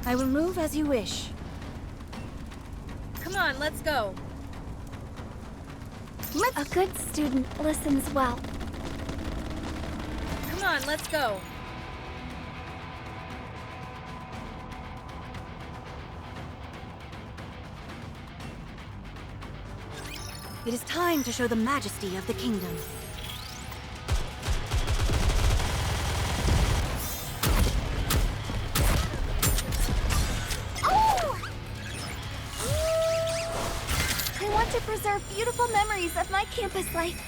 I will move as you wish. Come on, let's go. A good student listens well. Come on, let's go. It is time to show the majesty of the kingdom. Oh! I want to preserve beautiful memories of my campus life.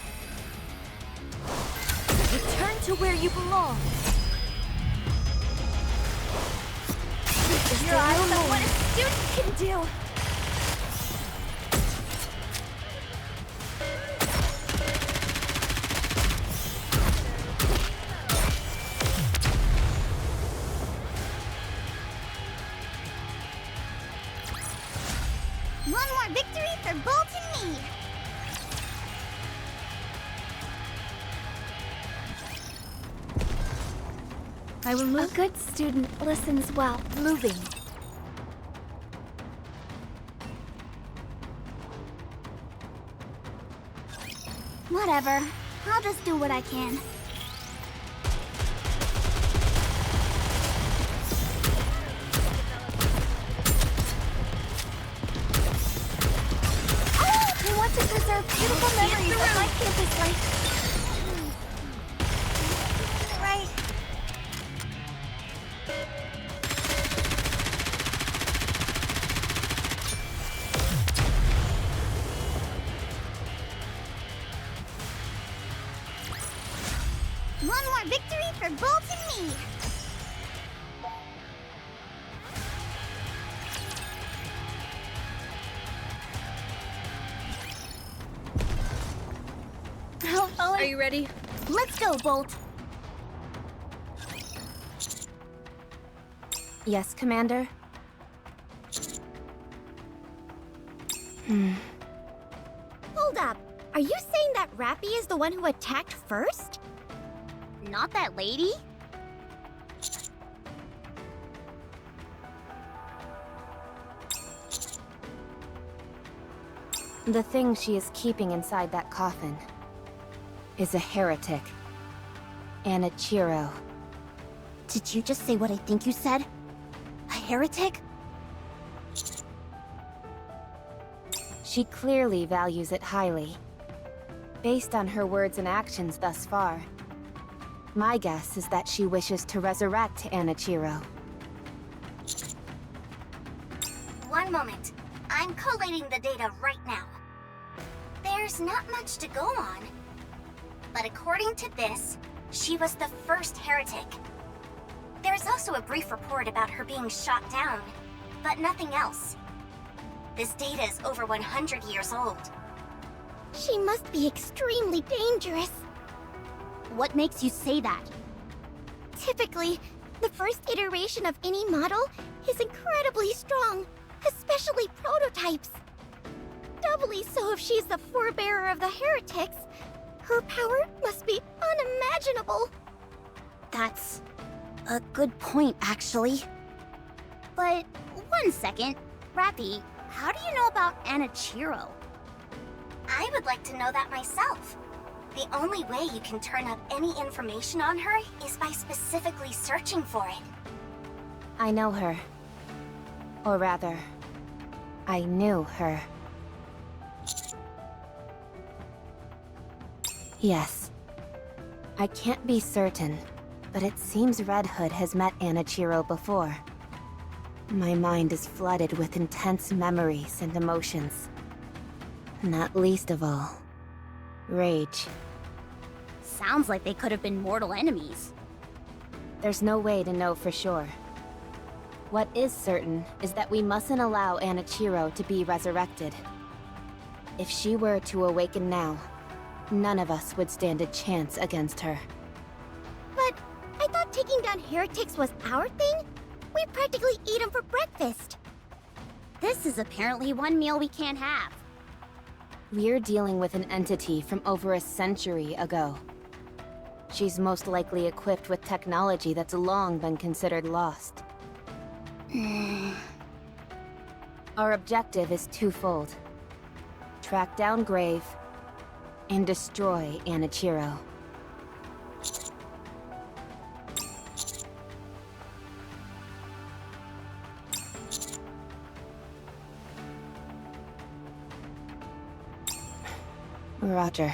Return to where you belong. Your eyes on what a student can do. One more victory for Bolt and me! I will move. A good student listens well. Moving. Whatever. I'll just do what I can. I want to preserve beautiful memories of my campus life. Right. One more victory for Bolt and me. Are you ready? Let's go, Bolt. Yes, Commander? Hold up. Are you saying that Rappy is the one who attacked first? Not that lady? The thing she is keeping inside that coffin is a heretic. Anichiro. Did you just say what I think you said? A heretic? She clearly values it highly, based on her words and actions thus far. My guess is that she wishes to resurrect Anichiro. One moment. I'm collating the data right now. There's not much to go on. But according to this, she was the first heretic. There's also a brief report about her being shot down, but nothing else. This data is over 100 years old. She must be extremely dangerous. What makes you say that? Typically, the first iteration of any model is incredibly strong, especially prototypes. Doubly so if she's the forebearer of the heretics. Her power must be unimaginable. That's a good point, actually. But one second, Rappy, how do you know about Anichiro? I would like to know that myself. The only way you can turn up any information on her is by specifically searching for it. I know her. Or rather, I knew her. Yes. I can't be certain, but it seems Red Hood has met Anichiro before. My mind is flooded with intense memories and emotions. Not least of all, rage. Sounds like they could have been mortal enemies. There's no way to know for sure. What is certain is that we mustn't allow Anichiro to be resurrected. If she were to awaken now, none of us would stand a chance against her. But I thought taking down heretics was our thing? We practically eat them for breakfast. This is apparently one meal we can't have. We're dealing with an entity from over a century ago. She's most likely equipped with technology that's long been considered lost. Our objective is twofold. Track down Grave and destroy Anichiro. Roger.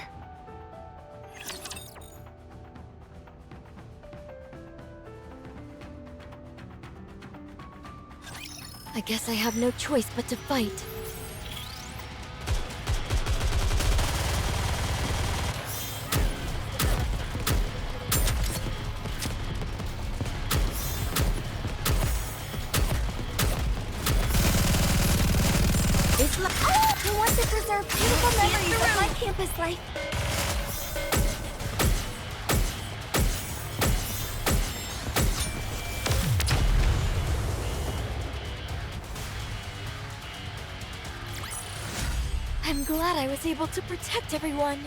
I guess I have no choice but to fight. I want to preserve beautiful memories of my campus life. I'm glad I was able to protect everyone.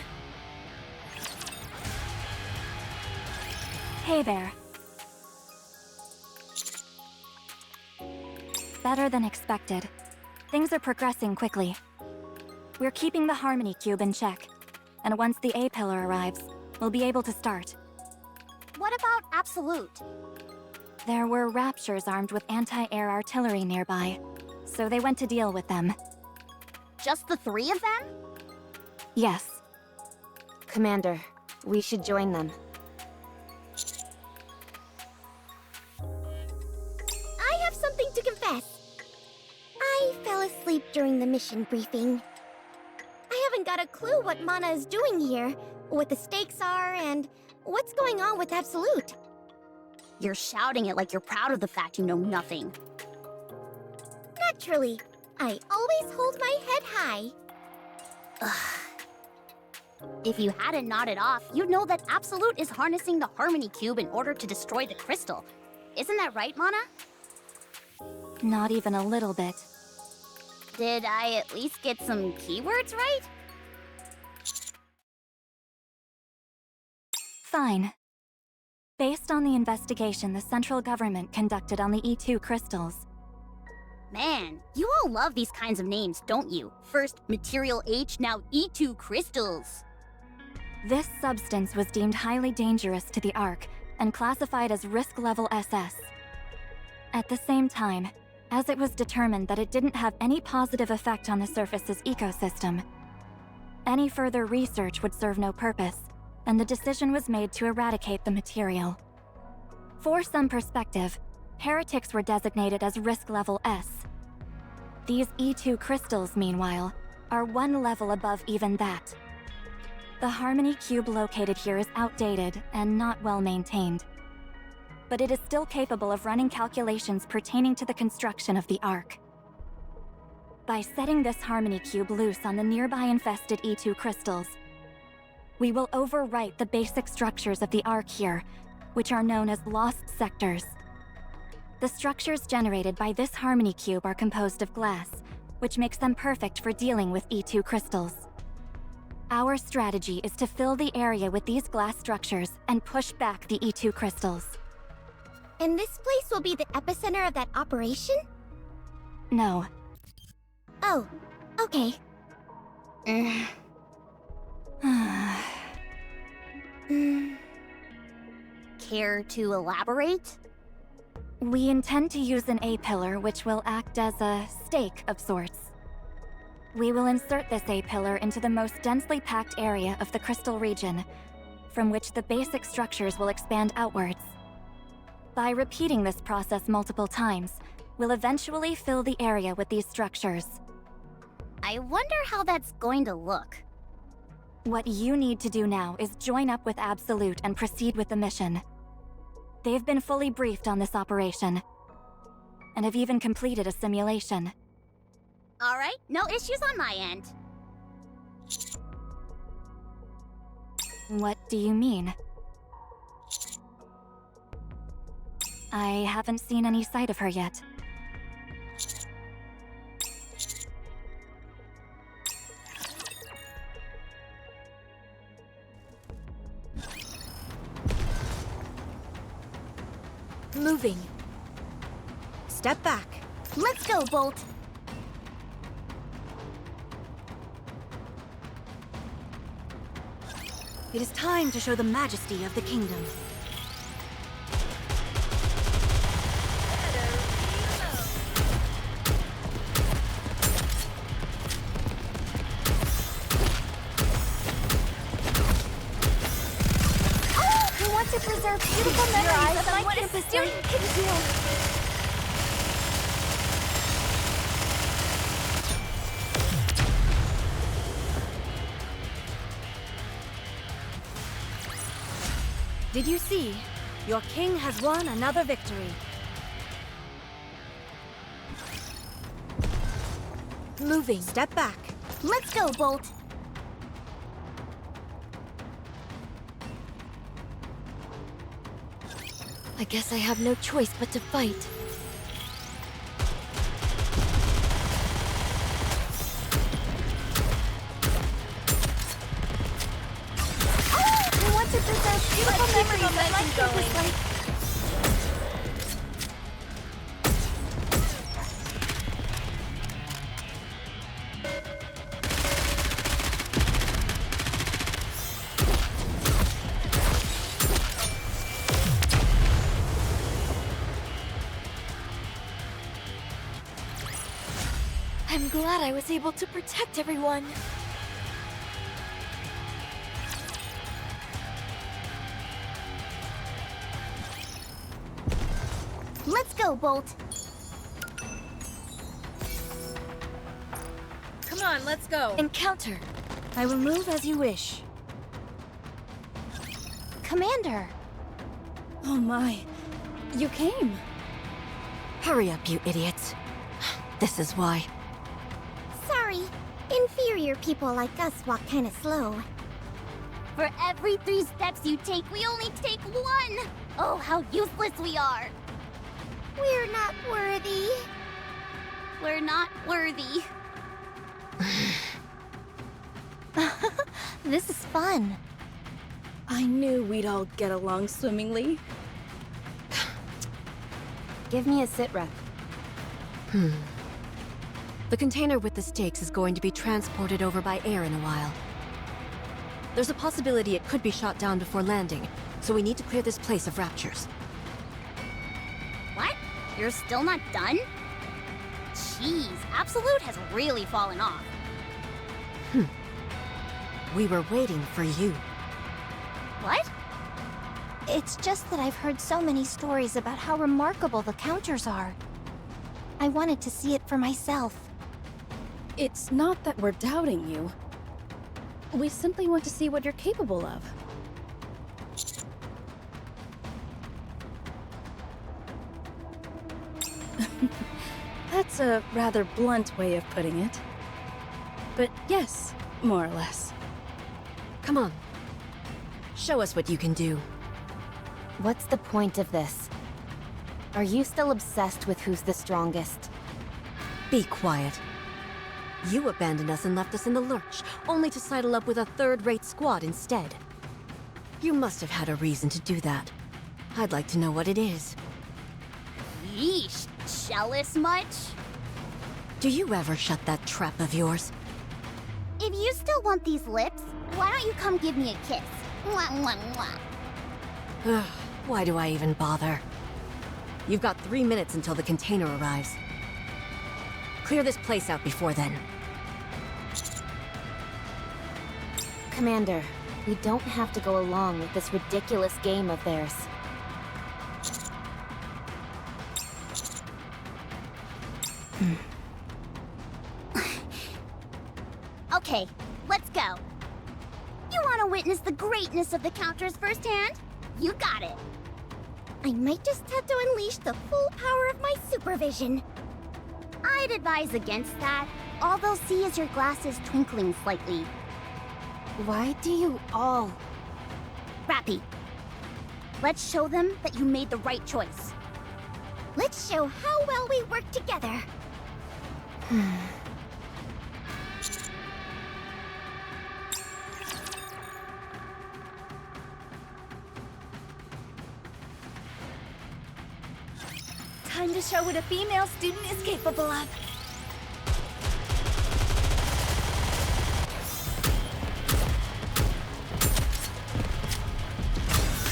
Hey there. Better than expected. Things are progressing quickly. We're keeping the Harmony Cube in check, and once the A-Pillar arrives, we'll be able to start. What about Absolute? There were Raptures armed with anti-air artillery nearby, so they went to deal with them. Just the 3 of them? Yes. Commander, we should join them. I have something to confess. I fell asleep during the mission briefing. I haven't got a clue what Mana is doing here, what the stakes are, and what's going on with Absolute. You're shouting it like you're proud of the fact you know nothing. Naturally, I always hold my head high. If you hadn't nodded off, you'd know that Absolute is harnessing the Harmony Cube in order to destroy the crystal. Isn't that right, Mana? Not even a little bit. Did I at least get some keywords right? Fine. Based on the investigation the central government conducted on the E2 crystals, Man, you all love these kinds of names, don't you? First Material H, now E2 crystals. this substance was deemed highly dangerous to the Ark and classified as risk level SS. At the same time, as it was determined that it didn't have any positive effect on the surface's ecosystem, any further research would serve no purpose, and the decision was made to eradicate the material. For some perspective, heretics were designated as risk level S. These E2 crystals, meanwhile, are one level above even that. The Harmony Cube located here is outdated and not well maintained, but it is still capable of running calculations pertaining to the construction of the Ark. By setting this Harmony Cube loose on the nearby infested E2 crystals, we will overwrite the basic structures of the Ark here, which are known as lost sectors. The structures generated by this Harmony Cube are composed of glass, which makes them perfect for dealing with E2 crystals. Our strategy is to fill the area with these glass structures and push back the E2 crystals. And this place will be the epicenter of that operation? No. Oh, okay. Care to elaborate? We intend to use an A-pillar which will act as a stake of sorts. We will insert this A-pillar into the most densely packed area of the crystal region, from which the basic structures will expand outwards. By repeating this process multiple times, we'll eventually fill the area with these structures. I wonder how that's going to look. What you need to do now is join up with Absolute and proceed with the mission. They've been fully briefed on this operation, and have even completed a simulation. Alright, no issues on my end. What do you mean? I haven't seen any sight of her yet. Moving. Step back. Let's go, Bolt. It is time to show the majesty of the kingdom. I want to preserve beautiful memories of my campus during Did you see? Your king has won another victory. Moving. Step back. Let's go, Bolt. I guess I have no choice but to fight. I want to preserve beautiful memories of my campus life. I'm glad I was able to protect everyone. Let's go, Bolt. Come on, let's go. Encounter. I will move as you wish. Commander. Oh my. You came. Hurry up, you idiots. This is why. Sorry. Inferior people like us walk kinda slow. For every 3 steps you take, we only take 1! Oh, how useless we are! We're not worthy. We're not worthy. This is fun. I knew we'd all get along swimmingly. Give me a sit rep. The container with the stakes is going to be transported over by air in a while. There's a possibility it could be shot down before landing, so we need to clear this place of raptures. What? You're still not done? Jeez, Absolute has really fallen off. We were waiting for you. What? It's just that I've heard so many stories about how remarkable the counters are. I wanted to see it for myself. It's not that we're doubting you. We simply want to see what you're capable of. That's a rather blunt way of putting it. But yes, more or less. Come on. Show us what you can do. What's the point of this? Are you still obsessed with who's the strongest? Be quiet. You abandoned us and left us in the lurch, only to sidle up with a third-rate squad instead. You must have had a reason to do that. I'd like to know what it is. Yeesh, jealous much? Do you ever shut that trap of yours? If you still want these lips, why don't you come give me a kiss? Mwah, mwah, mwah. Ugh, why do I even bother? You've got 3 minutes until the container arrives. Clear this place out before then. Commander, we don't have to go along with this ridiculous game of theirs. Okay, let's go. You want to witness the greatness of the counters firsthand? You got it. I might just have to unleash the full power of my supervision. I'd advise against that. All they'll see is your glasses twinkling slightly. Why do you all... Rappy, let's show them that you made the right choice. Let's show how well we work together. Time Time to show what a female student is capable of.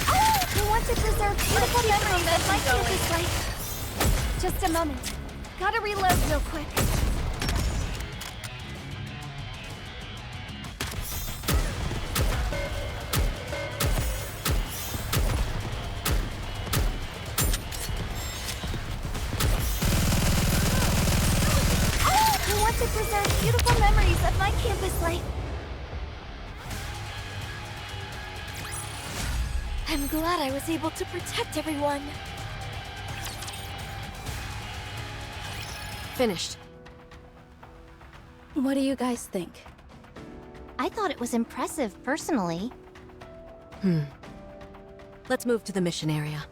I want to preserve beautiful memories of my campus life. Just a moment. Gotta reload real quick. I want to preserve beautiful memories of my campus life. I'm glad I was able to protect everyone. Finished. What do you guys think? I thought it was impressive, personally. Let's move to the mission area.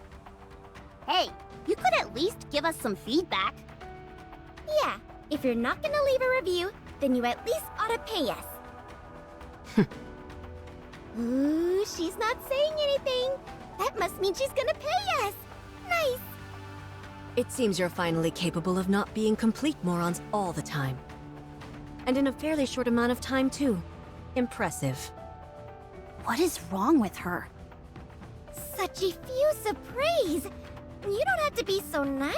Hey, you could at least give us some feedback. Yeah, if you're not gonna leave a review, then you at least ought to pay us. Ooh, she's not saying anything. That must mean she's gonna pay us. Nice. It seems you're finally capable of not being complete morons all the time. And in a fairly short amount of time, too. Impressive. What is wrong with her? Such effusive praise. You don't have to be so nice.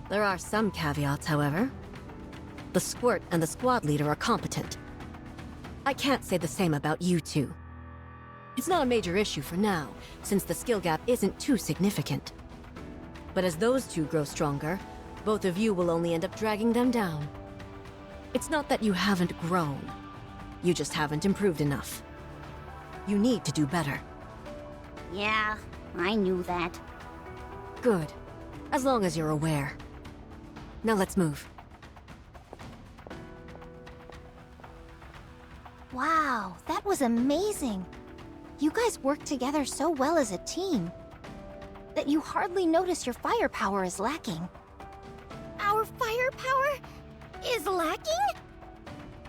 There are some caveats, however. The Squirt and the squad leader are competent. I can't say the same about you two. It's not a major issue for now, since the skill gap isn't too significant. But as those two grow stronger, both of you will only end up dragging them down. It's not that you haven't grown. You just haven't improved enough. You need to do better. Yeah, I knew that. Good. As long as you're aware. Now let's move. Wow, that was amazing. You guys work together so well as a team that you hardly notice your firepower is lacking. Our firepower is lacking?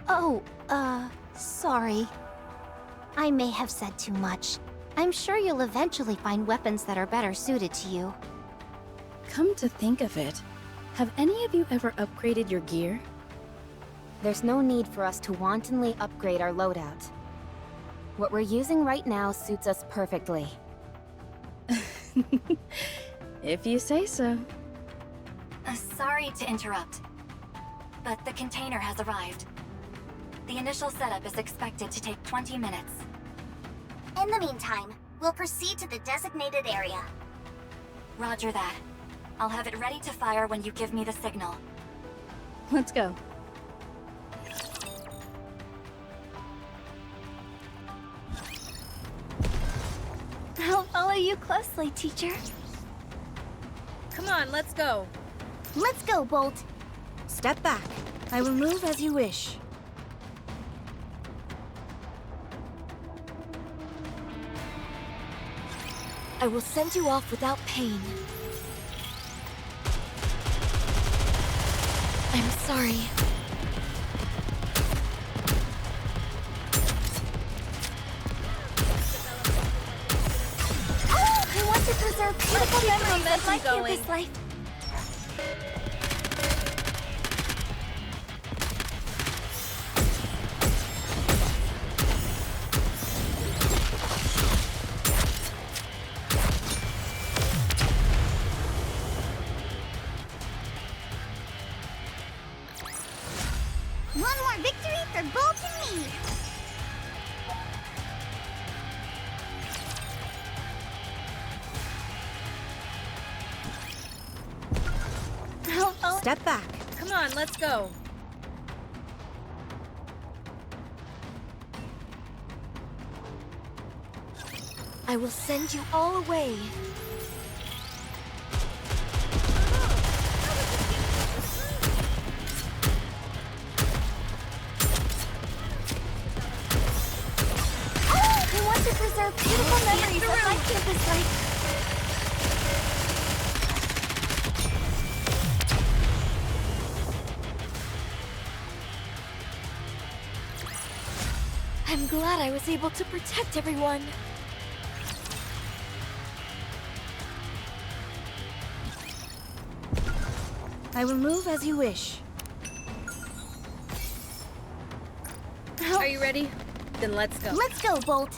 Oh, sorry. I may have said too much. I'm sure you'll eventually find weapons that are better suited to you. Come to think of it, have any of you ever upgraded your gear? There's no need for us to wantonly upgrade our loadout. What we're using right now suits us perfectly. If you say so. Sorry to interrupt, but the container has arrived. The initial setup is expected to take 20 minutes. In the meantime, we'll proceed to the designated area. Roger that. I'll have it ready to fire when you give me the signal. Let's go. I'll follow you closely, teacher. Come on, let's go. Let's go, Bolt. Step back. I will move as you wish. I will send you off without pain. I'm sorry. I want to preserve beautiful memories of my campus life. One more victory for Bolt and me! Step back. Come on, let's go. I will send you all away. I want to preserve beautiful memories of my campus life. I'm glad I was able to protect everyone. I will move as you wish. Are you ready? Then let's go. Let's go, Bolt.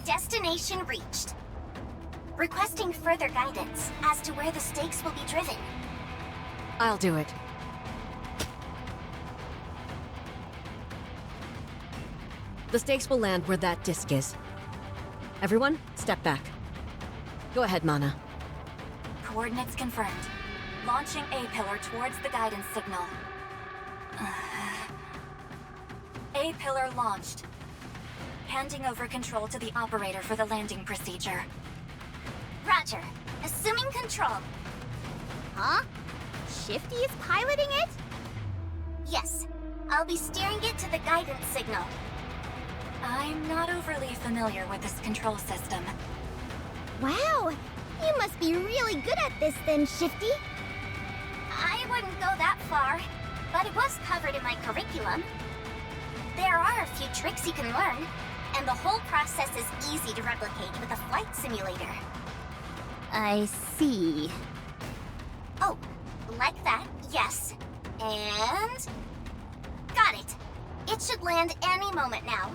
Destination reached. Requesting further guidance as to where the stakes will be driven. I'll do it. The stakes will land where that disc is. Everyone, step back. Go ahead, Mana. Coordinates confirmed. Launching A-pillar towards the guidance signal. A-pillar launched. Handing over control to the operator for the landing procedure. Roger. Assuming control. Huh? Shifty is piloting it? Yes. I'll be steering it to the guidance signal. I'm not overly familiar with this control system. Wow, you must be really good at this then, Shifty. I wouldn't go that far, but it was covered in my curriculum. There are a few tricks you can learn, and the whole process is easy to replicate with a flight simulator. I see. Oh, like that, yes. And... got it. It should land any moment now.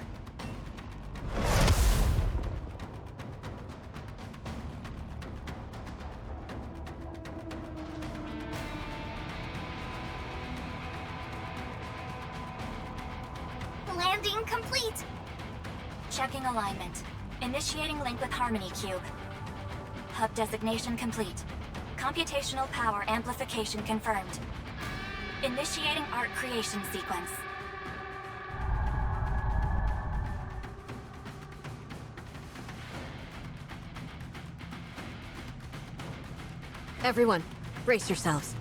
Landing complete. Checking alignment. Initiating link with Harmony Cube. Hub designation complete. Computational power amplification confirmed. Initiating art creation sequence. Everyone, brace yourselves.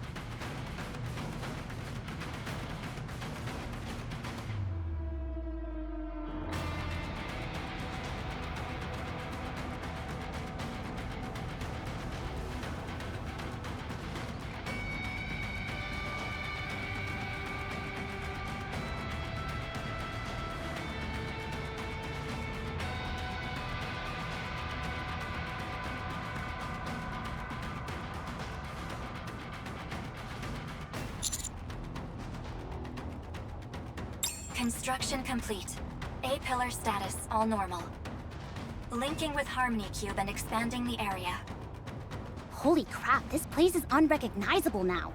Construction complete. A-pillar status all normal. Linking with Harmony Cube and expanding the area. Holy crap, this place is unrecognizable now.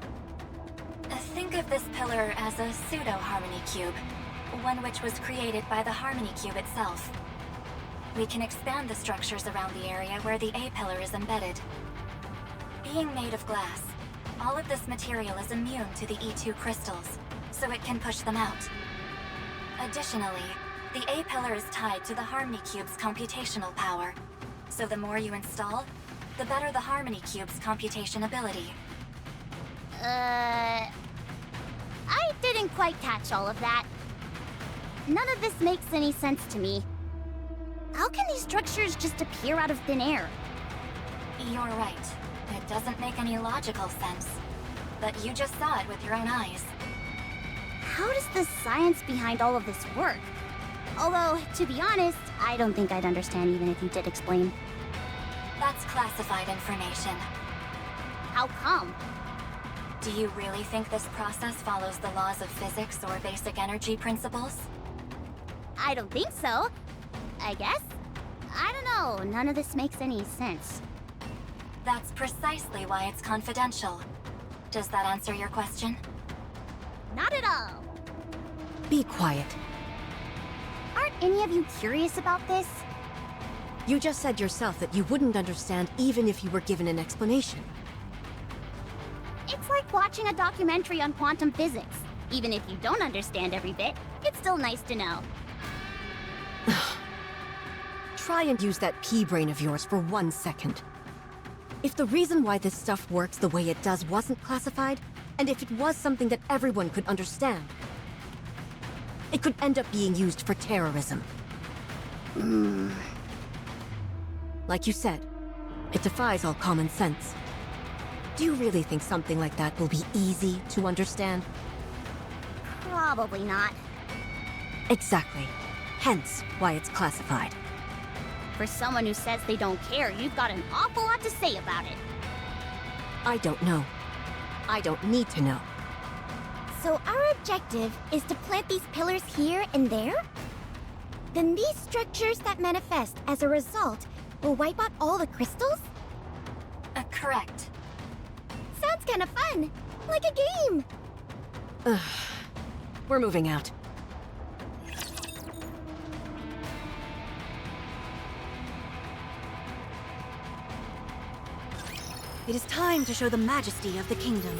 Think of this pillar as a pseudo-Harmony Cube, one which was created by the Harmony Cube itself. We can expand the structures around the area where the A-pillar is embedded. Being made of glass, all of this material is immune to the E2 crystals, so it can push them out. Additionally, the A-pillar is tied to the Harmony Cube's computational power, so the more you install, the better the Harmony Cube's computation ability. I didn't quite catch all of that. None of this makes any sense to me. How can these structures just appear out of thin air? You're right. It doesn't make any logical sense. But you just saw it with your own eyes. How does the science behind all of this work? Although, to be honest, I don't think I'd understand even if you did explain. That's classified information. How come? Do you really think this process follows the laws of physics or basic energy principles? I don't think so. I guess? I don't know. None of this makes any sense. That's precisely why it's confidential. Does that answer your question? Not at all. Be quiet. Aren't any of you curious about this? You just said yourself that you wouldn't understand even if you were given an explanation. It's like watching a documentary on quantum physics. Even if you don't understand every bit, it's still nice to know. Try and use that pea brain of yours for 1 second. If the reason why this stuff works the way it does wasn't classified, and if it was something that everyone could understand, it could end up being used for terrorism. Like you said, it defies all common sense. Do you really think something like that will be easy to understand? Probably not. Exactly. Hence why it's classified. For someone who says they don't care, you've got an awful lot to say about it. I don't know. I don't need to know. So our objective is to plant these pillars here and there? Then these structures that manifest as a result will wipe out all the crystals? Correct. Sounds kinda fun! Like a game! We're moving out. It is time to show the majesty of the kingdom.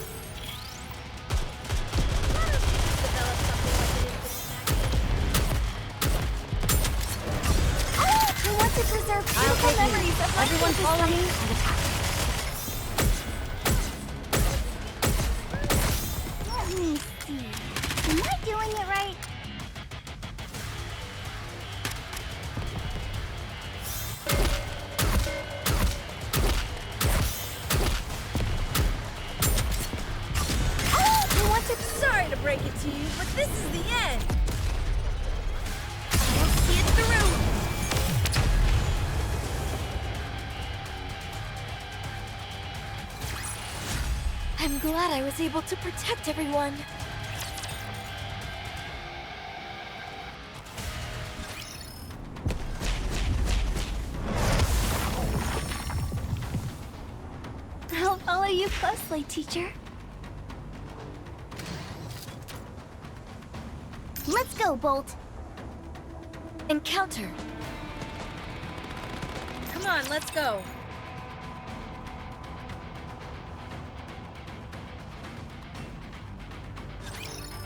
I want to preserve beautiful memories of my Everyone campus follow me life. and attack. Let me see. Am I doing it right? I want to... Sorry to break it to you, but this is the end. I'll see it through. I'm glad I was able to protect everyone. I'll follow you closely, teacher. Let's go, Bolt. Encounter. Come on, let's go.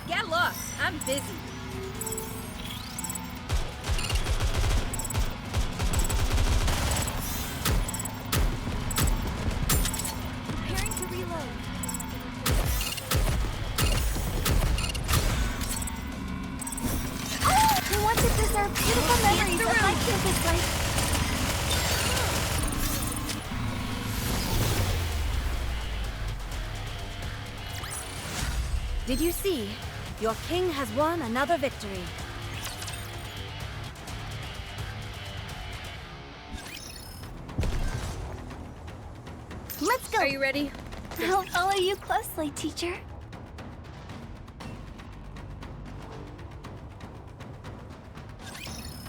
Get lost. I'm busy. Preparing to reload. I want to preserve beautiful memories of my campus life. Did you see? Your king has won another victory. Let's go. Are you ready? I'll follow you closely, teacher.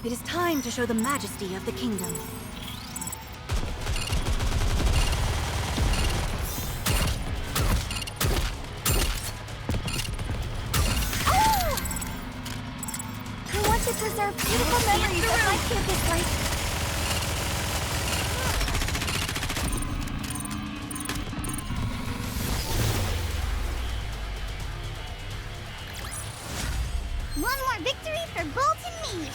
It is time to show the majesty of the kingdom. I want to preserve beautiful memories of my campus life. One more victory for Bolt and me.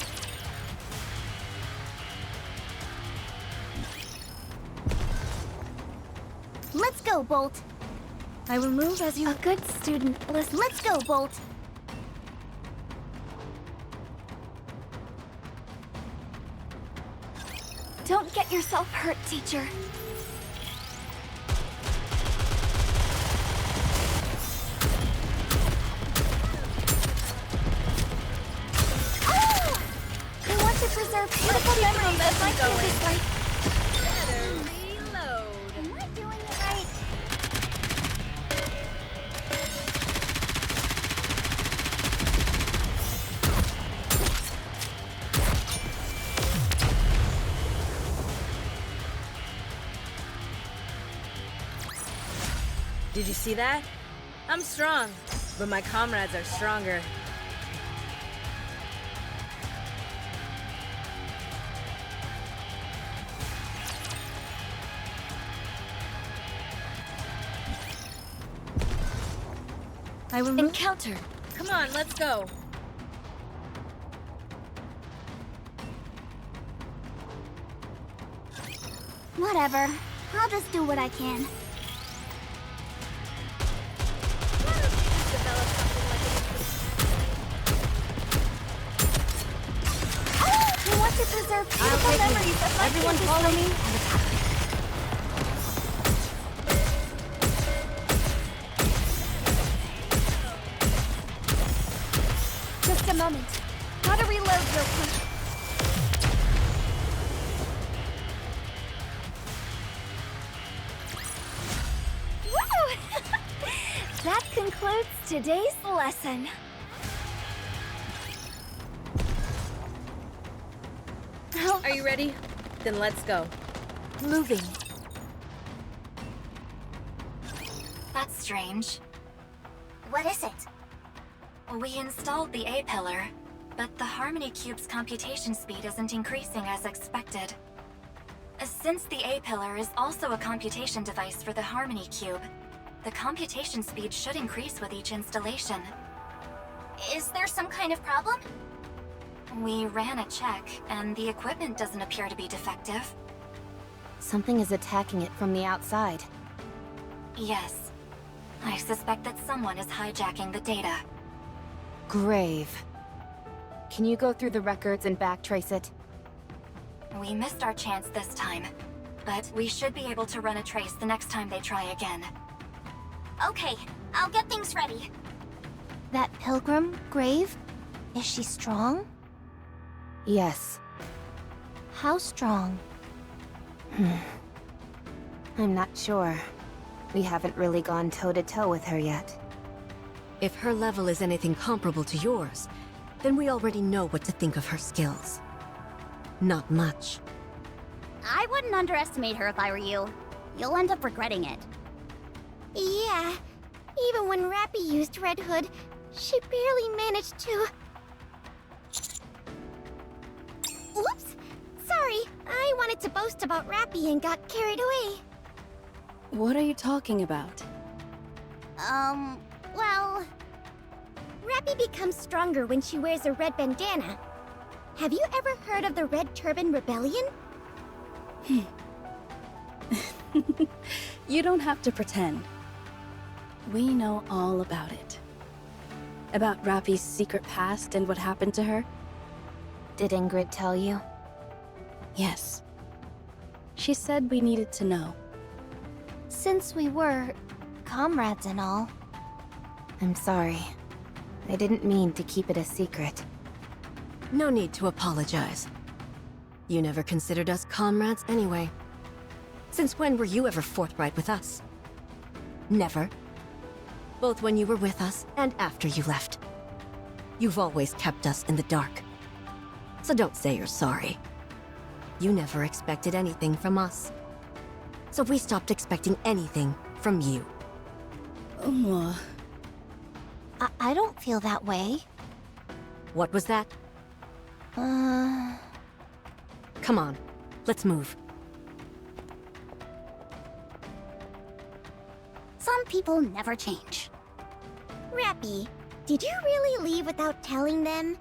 Let's go, Bolt. I will move as you... A good student. Let's go, Bolt. Don't get yourself hurt, teacher. I want to preserve beautiful memories of my campus life. Better reload. Am I doing it right? Did you see that? I'm strong, but my comrades are stronger. I will move... Encounter. Come on, let's go. Whatever. I'll just do what I can. I want to preserve beautiful memories of my Everyone campus follow life. me and attack. Just a moment. Gotta reload real quick. Today's lesson. Are you ready? Then let's go. Moving. That's strange. What is it? We installed the A-pillar, but the Harmony Cube's computation speed isn't increasing as expected. Since the A-pillar is also a computation device for the Harmony Cube, the computation speed should increase with each installation. Is there some kind of problem? We ran a check, and the equipment doesn't appear to be defective. Something is attacking it from the outside. Yes. I suspect that someone is hijacking the data. Grave. Can you go through the records and backtrace it? We missed our chance this time, but we should be able to run a trace the next time they try again. Okay, I'll get things ready. That pilgrim, Grave? Is she strong? Yes. How strong? I'm not sure. We haven't really gone toe-to-toe with her yet. If her level is anything comparable to yours, then we already know what to think of her skills. Not much. I wouldn't underestimate her if I were you. You'll end up regretting it. Yeah, even when Rappy used Red Hood, she barely managed to... Whoops! Sorry, I wanted to boast about Rappy and got carried away. What are you talking about? Well... Rappy becomes stronger when she wears a red bandana. Have you ever heard of the Red Turban Rebellion? You don't have to pretend. We know all about it. About Rappy's secret past and what happened to her? Did Ingrid tell you? Yes. She said we needed to know. Since we were comrades and all. I'm sorry. I didn't mean to keep it a secret. No need to apologize. You never considered us comrades anyway. Since when were you ever forthright with us? Never. Both when you were with us and after you left. You've always kept us in the dark. So don't say you're sorry. You never expected anything from us. So we stopped expecting anything from you. I don't feel that way. What was that? Come on, let's move. Some people never change. Rappy, did you really leave without telling them?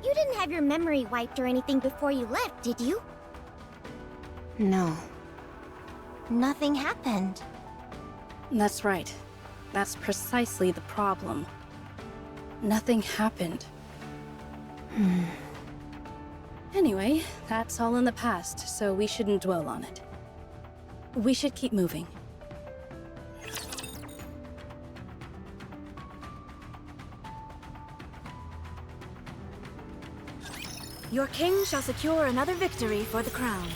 You didn't have your memory wiped or anything before you left, did you? No. Nothing happened. That's right. That's precisely the problem. Nothing happened. Anyway, that's all in the past, so we shouldn't dwell on it. We should keep moving. Your king shall secure another victory for the crown.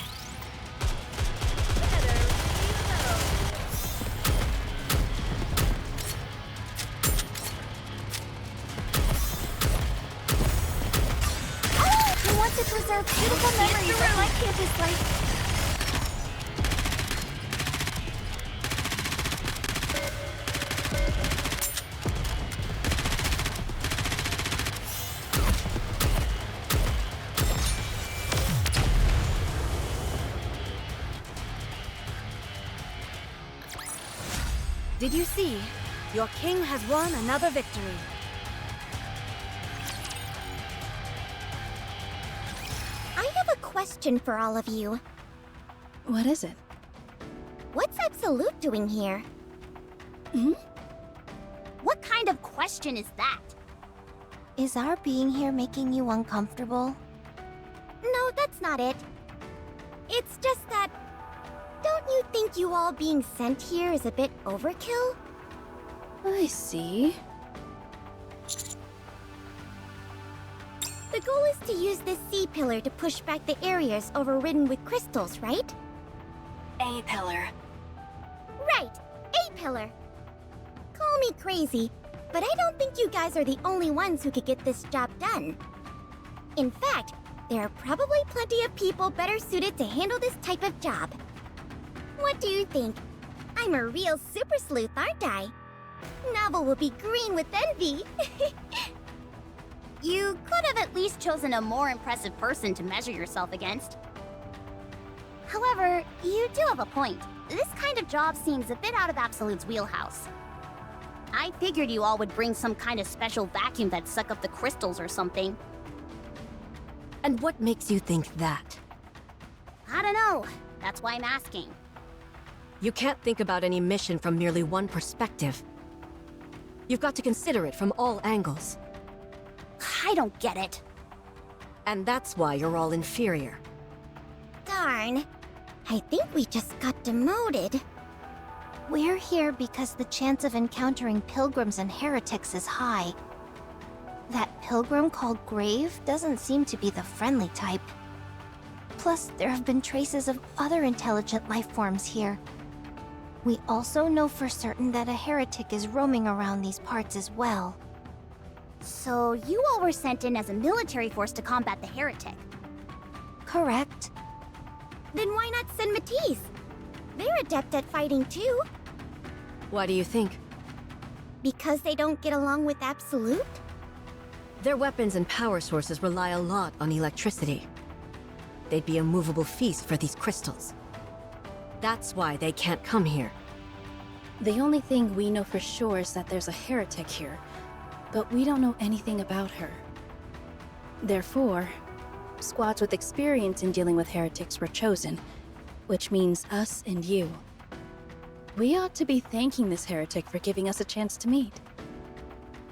I want to preserve beautiful memories of my campus life. Did you see? Your king has won another victory. I have a question for all of you. What is it? What's Absolute doing here? What kind of question is that? Is our being here making you uncomfortable? No, that's not it. It's just that... Don't you think you all being sent here is a bit overkill? I see. The goal is to use this C-pillar to push back the areas overridden with crystals, right? A-pillar. Right! A-pillar! Call me crazy, but I don't think you guys are the only ones who could get this job done. In fact, there are probably plenty of people better suited to handle this type of job. What do you think? I'm a real super sleuth, aren't I? Novel will be green with envy. You could have at least chosen a more impressive person to measure yourself against. However, you do have a point. This kind of job seems a bit out of Absolute's wheelhouse. I figured you all would bring some kind of special vacuum that'd suck up the crystals or something. And what makes you think that? I don't know. That's why I'm asking. You can't think about any mission from merely one perspective. You've got to consider it from all angles. I don't get it. And that's why you're all inferior. Darn. I think we just got demoted. We're here because the chance of encountering pilgrims and heretics is high. That pilgrim called Grave doesn't seem to be the friendly type. Plus, there have been traces of other intelligent life forms here. We also know for certain that a heretic is roaming around these parts as well. So you all were sent in as a military force to combat the heretic. Correct. Then why not send Matisse? They're adept at fighting too. Why do you think? Because they don't get along with Absolute? Their weapons and power sources rely a lot on electricity. They'd be a movable feast for these crystals. That's why they can't come here. The only thing we know for sure is that there's a heretic here, but we don't know anything about her. Therefore, squads with experience in dealing with heretics were chosen, which means us and you. We ought to be thanking this heretic for giving us a chance to meet.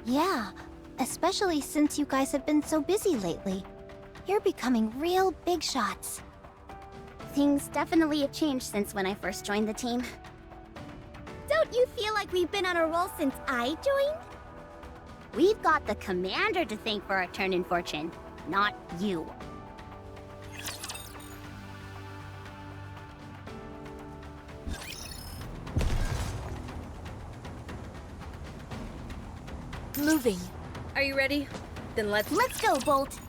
Yeah, especially since you guys have been so busy lately. You're becoming real big shots. Things definitely have changed since when I first joined the team. Don't you feel like we've been on a roll since I joined? We've got the commander to thank for our turn in fortune, not you. Moving. Are you ready? Then let's go, Bolt!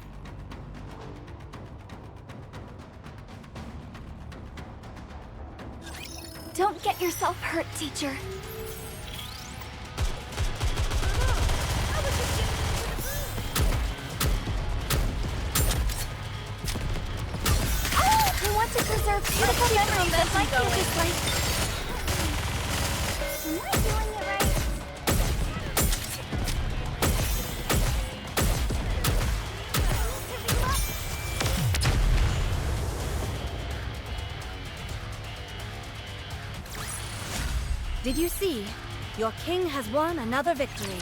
Don't get yourself hurt, teacher. I want to preserve beautiful memories of my campus life. Am I doing it right? Did you see? Your king has won another victory.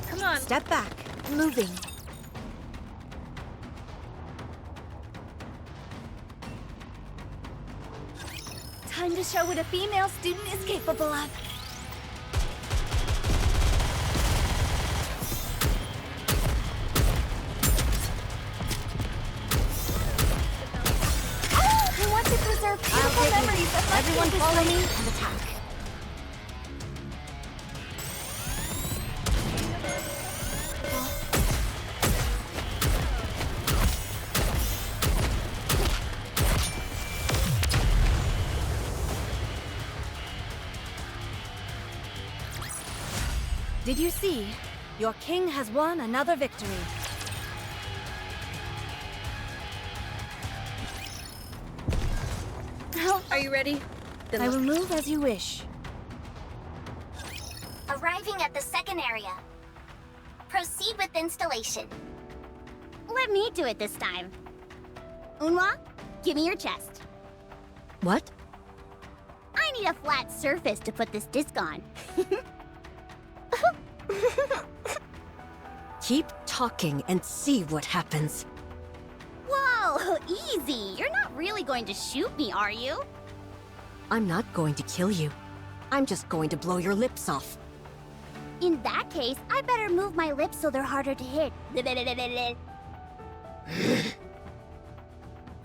come on. Step back. Moving. Time to show what a female student is capable of. I want to preserve beautiful memories of my Everyone campus follow life. me and attack. Did you see? Your king has won another victory. Are you ready? Then I will move as you wish. Arriving at the second area. Proceed with installation. Let me do it this time. Unwa, give me your chest. What? I need a flat surface to put this disc on. Keep talking and see what happens. Whoa, easy. You're not really going to shoot me, are you? I'm not going to kill you. I'm just going to blow your lips off. In that case, I better move my lips so they're harder to hit.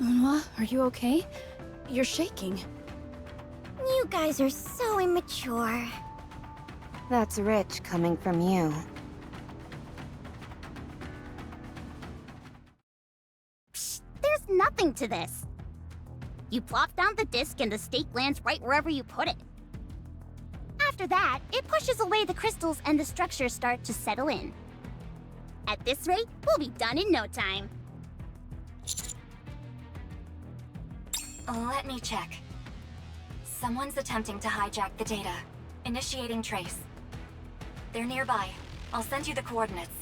Unwa, are you okay? You're shaking. You You guys are so immature. That's rich coming from you. Psst, there's nothing to this. You plop down the disc and the stake lands right wherever you put it. After that, it pushes away the crystals and the structures start to settle in. At this rate, we'll be done in no time. Let me check. Someone's attempting to hijack the data. Initiating trace. They're nearby. I'll send you the coordinates.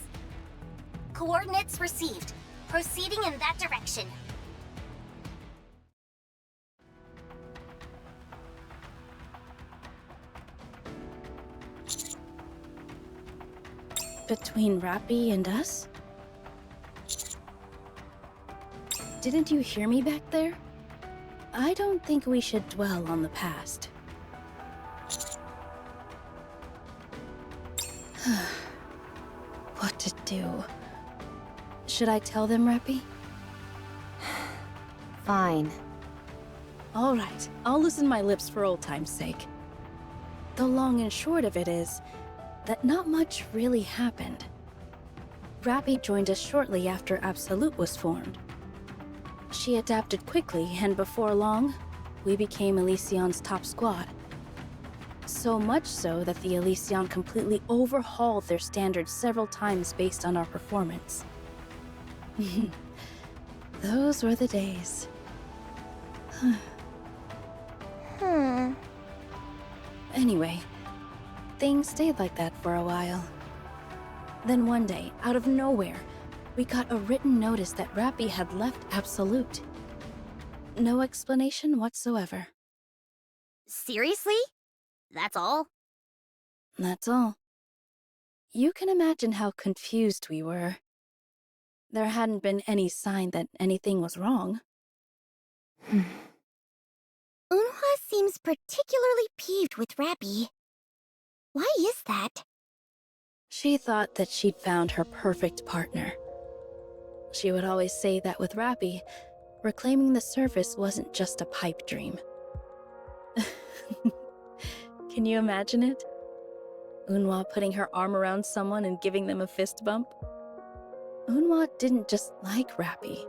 Coordinates received. Proceeding in that direction. Between Rappy and us? Didn't you hear me back there? I don't think we should dwell on the past. What to do? Should I tell them, Rappy? Fine. All right, I'll loosen my lips for old time's sake. The long and short of it is that not much really happened. Rappy joined us shortly after Absolute was formed. She adapted quickly, and before long, we became Elysion's top squad. So much so that the Elysion completely overhauled their standards several times based on our performance. Those were the days. Anyway, things stayed like that for a while. Then one day, out of nowhere, we got a written notice that Rappy had left Absolute. No explanation whatsoever. Seriously? That's all? That's all. You can imagine how confused we were. There hadn't been any sign that anything was wrong. Eunhwa seems particularly peeved with Rappy. Why is that? She thought that she'd found her perfect partner. She would always say that with Rappy, reclaiming the surface wasn't just a pipe dream. Can you imagine it? Eunhwa putting her arm around someone and giving them a fist bump? Eunhwa didn't just like Rappy.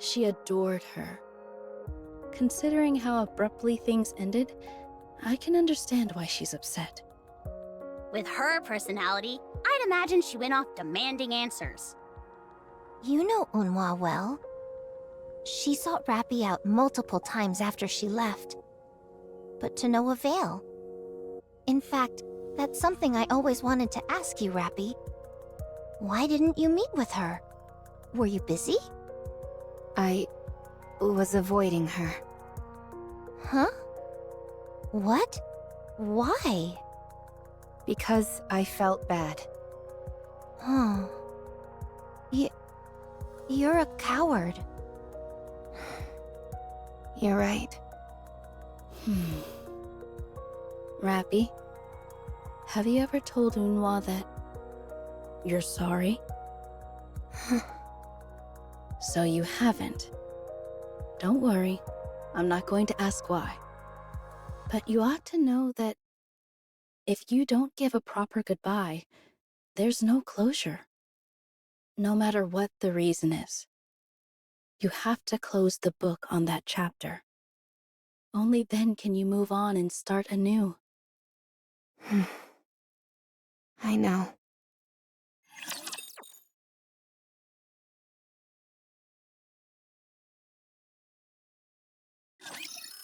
She adored her. Considering how abruptly things ended, I can understand why she's upset. With her personality, I'd imagine she went off demanding answers. You know Eunhwa well. She sought Rappy out multiple times after she left, but to no avail. In fact, that's something I always wanted to ask you, Rappy. Why didn't you meet with her? Were you busy? I was avoiding her. Huh? What? Why? Because I felt bad. Huh. You're a coward. You're right. Rappy, have you ever told Eunhwa that you're sorry? So you haven't. Don't worry, I'm not going to ask why. But you ought to know that if you don't give a proper goodbye, there's no closure. No matter what the reason is. You have to close the book on that chapter. Only then can you move on and start anew. I know.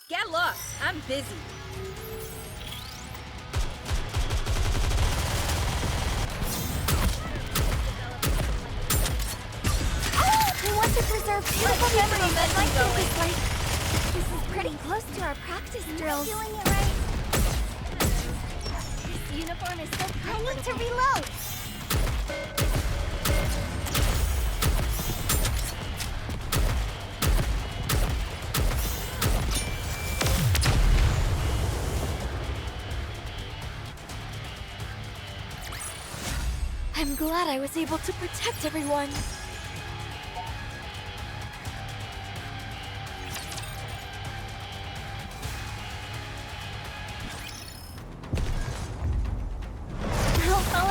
Get lost. I'm busy. We want to preserve beautiful memories that might feel like this is pretty close to our practice drills. Doing it right. This uniform is so comfortable. I need to reload. I'm glad I was able to protect everyone.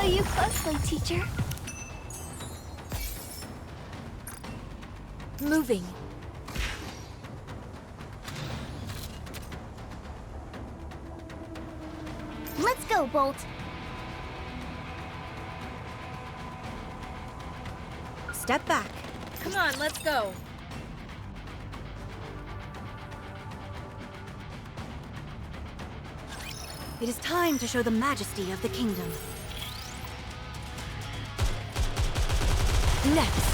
follow you closely, teacher. Moving. Let's go, Bolt. Step back. Come on, let's go. It is time to show the majesty of the kingdom. Next.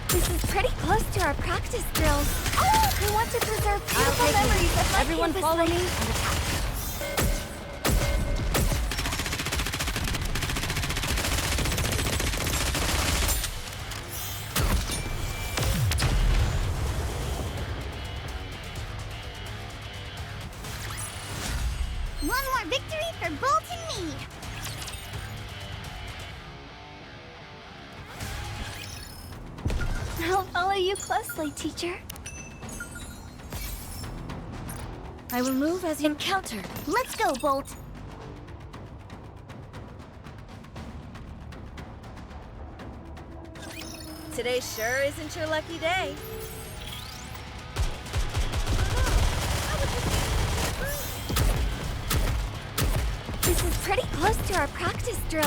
This is pretty close to our practice drills. Oh, I want to preserve beautiful memories of my Everyone campus follow me life. and attack. One more victory for Bolt and me. I'll follow you closely, teacher. I will move as you Encounter. Let's go, Bolt. Today sure isn't your lucky day. This is pretty close to our practice drills.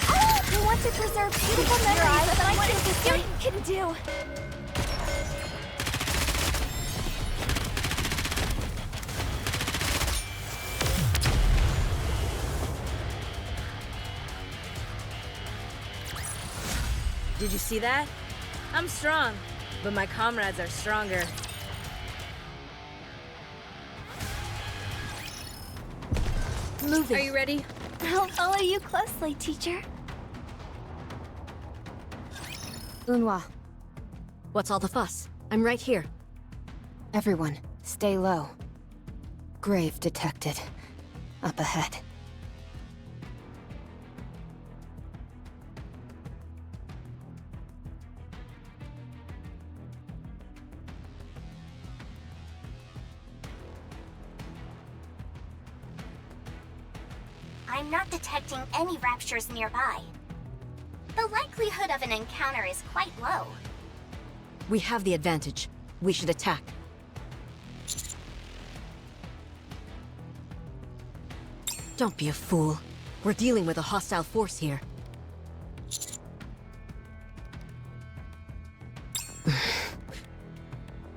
Oh, I want to preserve beautiful memories of my campus life. You can do. Did you see that? I'm strong, but my comrades are stronger. Moving. Are you ready? I'll follow you closely, teacher. Unhwa, What's all the fuss? I'm right here. everyone, stay low. Grave detected. Up ahead. I'm not detecting any raptures nearby. The likelihood of an encounter is quite low. We have the advantage. We should attack. Don't be a fool. We're dealing with a hostile force here.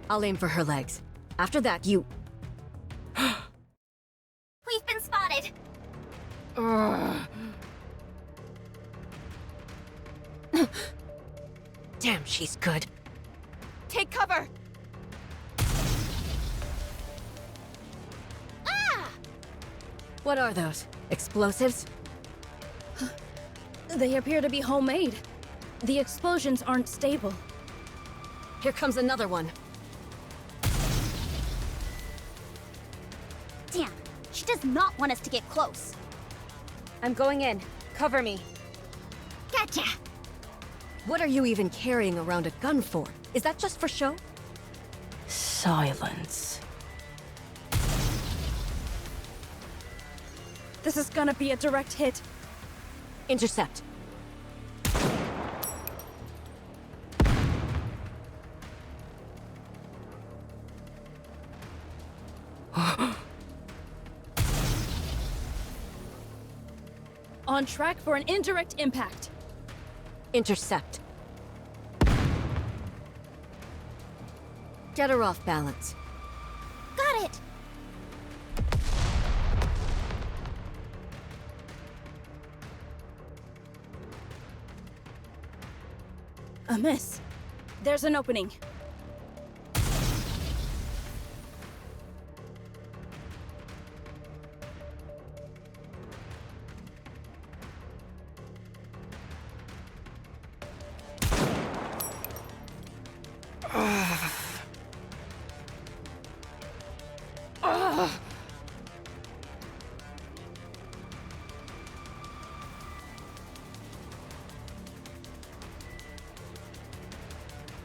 I'll aim for her legs. After that, you... We've been spotted. Damn, she's good. take cover. What are those? Explosives? They appear to be homemade. The explosions aren't stable. Here comes another one. Damn, she does not want us to get close. I'm going in. Cover me. Gotcha. What are you even carrying around a gun for? Is that just for show? Silence. This is gonna be a direct hit. Intercept. On track for an indirect impact. Intercept. Get her off balance. Got it. A miss. There's an opening.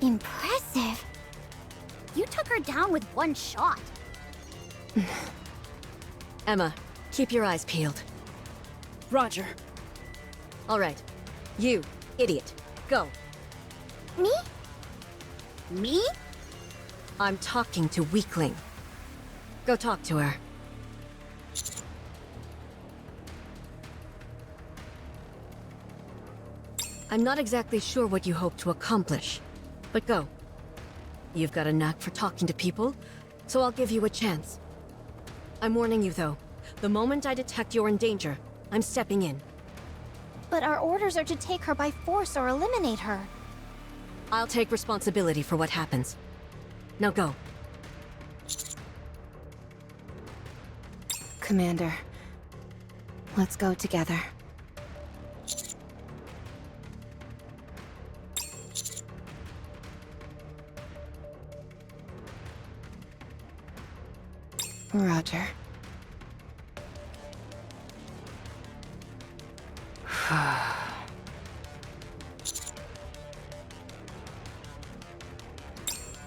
Impressive. You took her down with one shot. Emma, keep your eyes peeled. Roger. All right. You, idiot. Go. Me? Me? I'm talking to Weakling. Go talk to her. I'm not exactly sure what you hope to accomplish, but go. You've got a knack for talking to people, so I'll give you a chance. I'm warning you though, the moment I detect you're in danger, I'm stepping in. But our orders are to take her by force or eliminate her. I'll take responsibility for what happens. Now go. Commander, let's go together. Roger.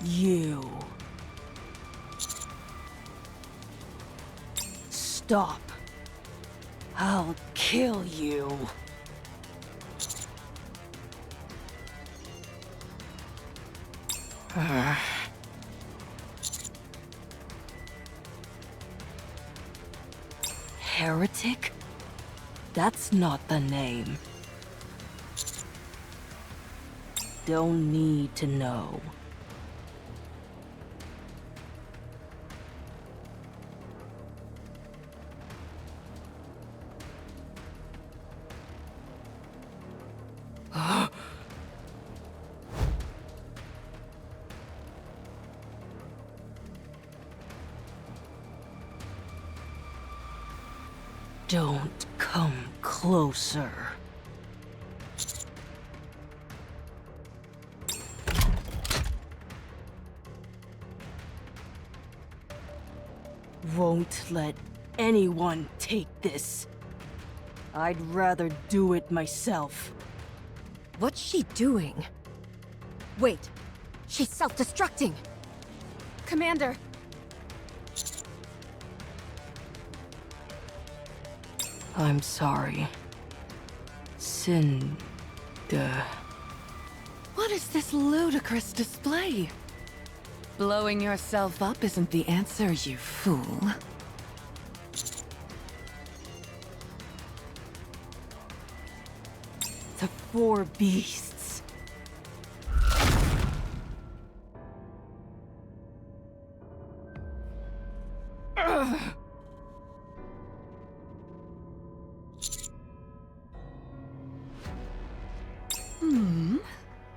You. Stop. I'll kill you. Heretic? That's not the name. Don't need to know. Don't come closer. Won't let anyone take this. I'd rather do it myself. What's she doing? Wait, she's self-destructing! Commander! I'm sorry. What is this ludicrous display? Blowing yourself up isn't the answer, you fool. The four beasts.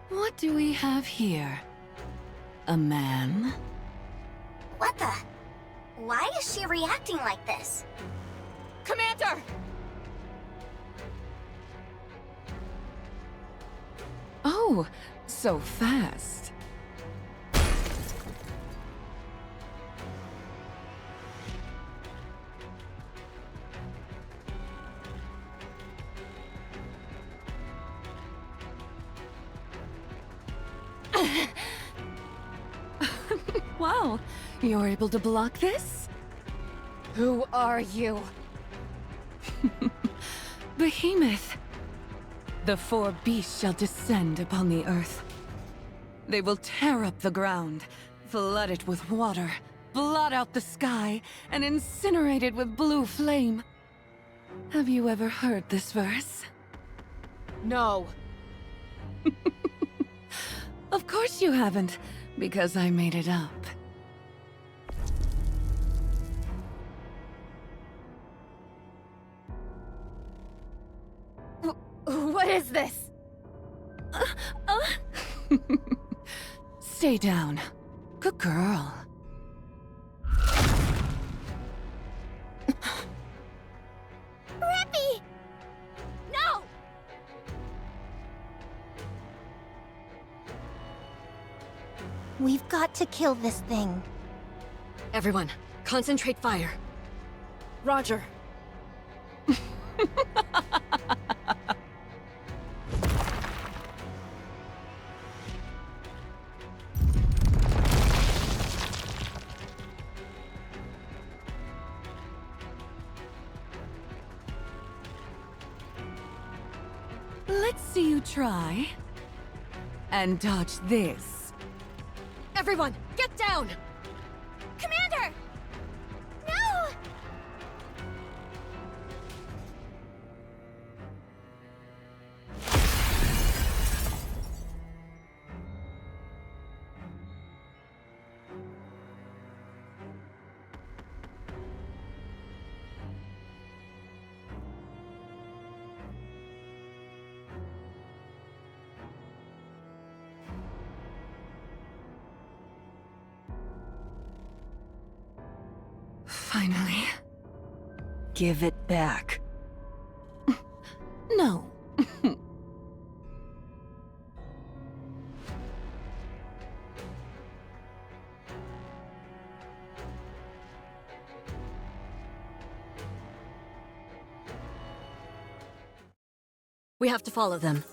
What do we have here? A man? What the? Why is she reacting like this? Commander! Oh, so fast. Wow, you're able to block this? Who are you? Behemoth. The four beasts shall descend upon the earth. They will tear up the ground, flood it with water, blot out the sky, and incinerate it with blue flame. Have you ever heard this verse? No. Of course you haven't, because I made it up. What is this? Stay down. Good girl. Rippy! No! We've got to kill this thing. Everyone, concentrate fire. Roger. Let's see you try. And dodge this. Everyone, get down! Commander! No! Finally. Give it back. No. We have to follow them.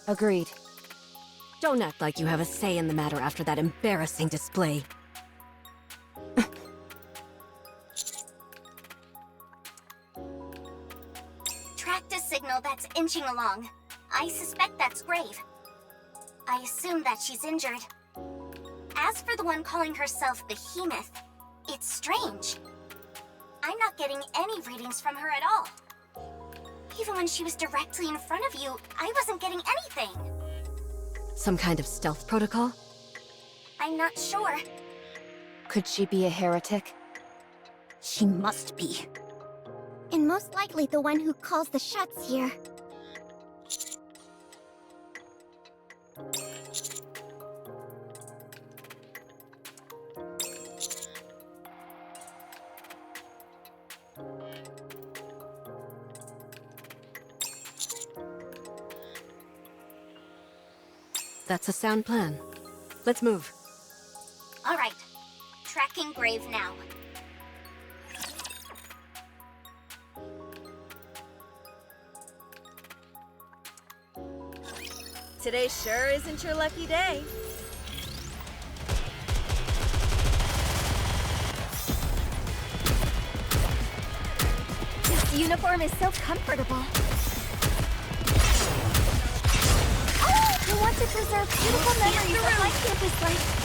Agreed. Don't act like you have a say in the matter after that embarrassing display. Tracked a signal that's inching along. I suspect that's Grave. I assume that she's injured. As for the one calling herself Behemoth, it's strange. I'm not getting any readings from her at all. Even when she was directly in front of you, I wasn't getting anything. Some kind of stealth protocol? I'm not sure. Could she be a heretic? She must be. And most likely the one who calls the shots here. That's a sound plan. Let's move. All right. Tracking Grave now. Today sure isn't your lucky day. This uniform is so comfortable. I want to preserve beautiful memories of my campus life.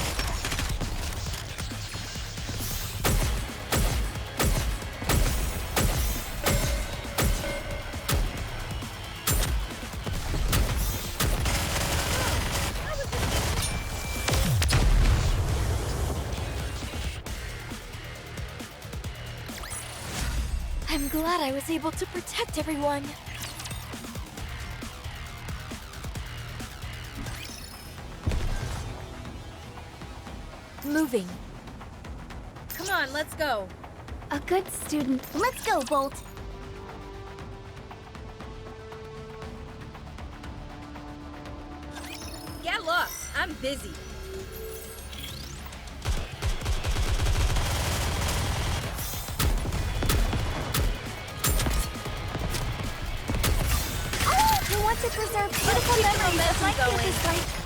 I'm glad I was able to protect everyone. Moving. Come on, let's go. A good student. Let's go, Bolt. Get lost. I'm busy. I want to preserve beautiful memories of my campus life.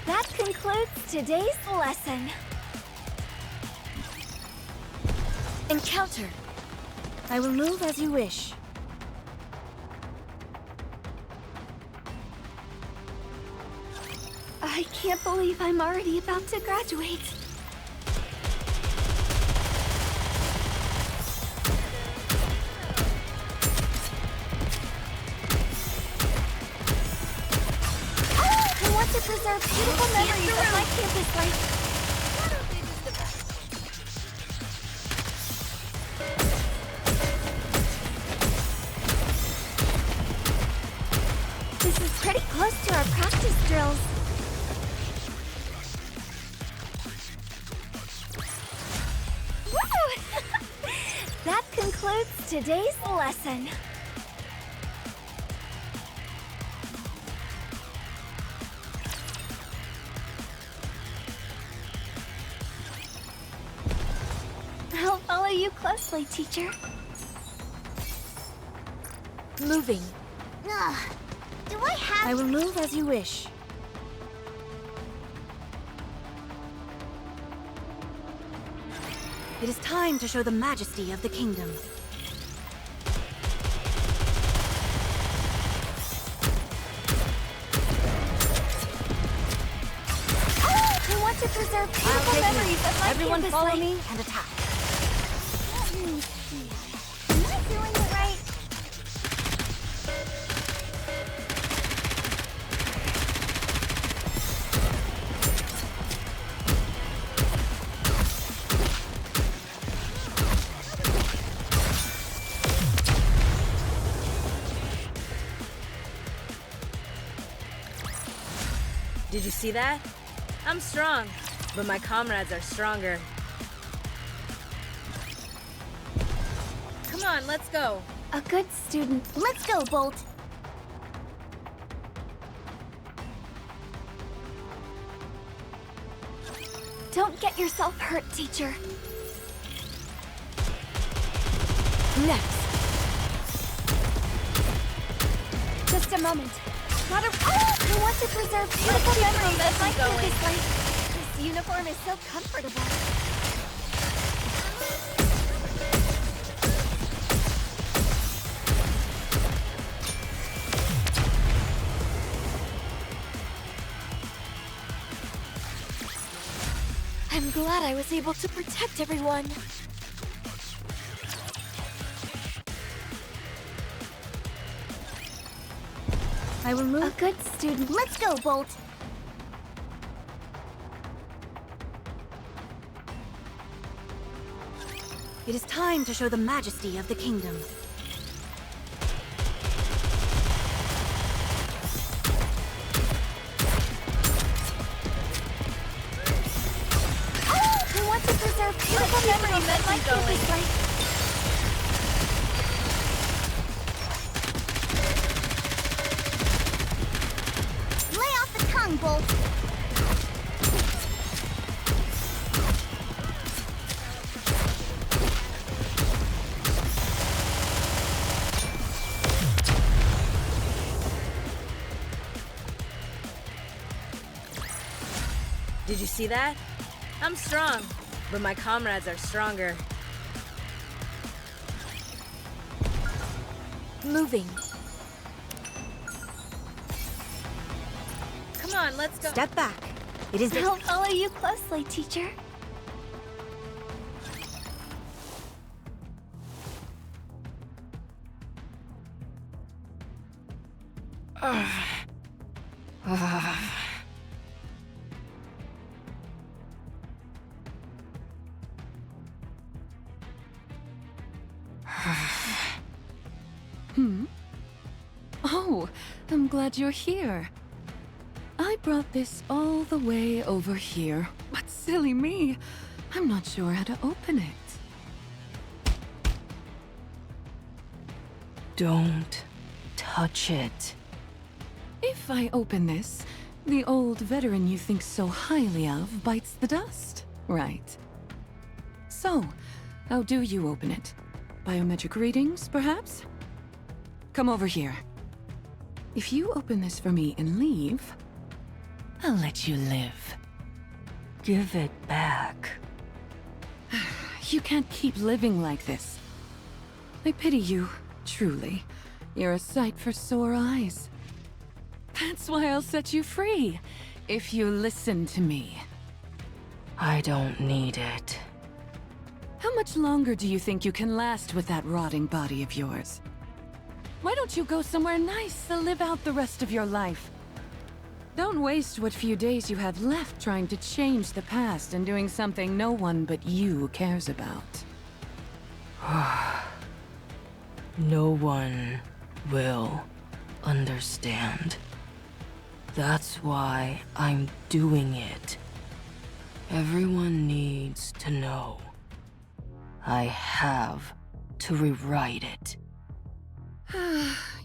That concludes today's lesson. Encounter. I will move as you wish. I can't believe I'm already about to graduate. I want to preserve beautiful memories of my campus life. This is pretty close to our practice drills. Woo! That concludes today's lesson. follow you closely, teacher. Moving. Ugh. Do I have... I will move as you wish. It is time to show the majesty of the kingdom. I want to preserve beautiful memories of my Everyone campus follow life. me and attack. Let me see. Am I doing it right? Did you see that? I'm strong, but my comrades are stronger. Come on, let's go. A good student. Let's go, Bolt. Don't get yourself hurt, teacher. Next. Just a moment. Not a. I want to preserve beautiful memories of my campus life. This uniform is so comfortable. I'm glad I was able to protect everyone. I will move. A good student. Let's go, Bolt. It is time to show the majesty of the kingdom. I want to preserve beautiful memories of my campus life. Lay off the tongue, Bolt. Did you see that? I'm strong, but my comrades are stronger. Moving. Come on, let's go. Step back. It is... I'll follow you closely, teacher. Oh, I'm glad you're here. I brought this all the way over here, but silly me, I'm not sure how to open it. Don't touch it. If I open this, the old veteran you think so highly of bites the dust, right? So, how do you open it? Biometric readings, perhaps? Come over here. If you open this for me and leave, I'll let you live. Give it back. You can't keep living like this. I pity you, truly. You're a sight for sore eyes. That's why I'll set you free, if you listen to me. I don't need it. How much longer do you think you can last with that rotting body of yours? Why don't you go somewhere nice to live out the rest of your life? Don't waste what few days you have left trying to change the past and doing something no one but you cares about. No one will understand. That's why I'm doing it. Everyone needs to know. I have to rewrite it.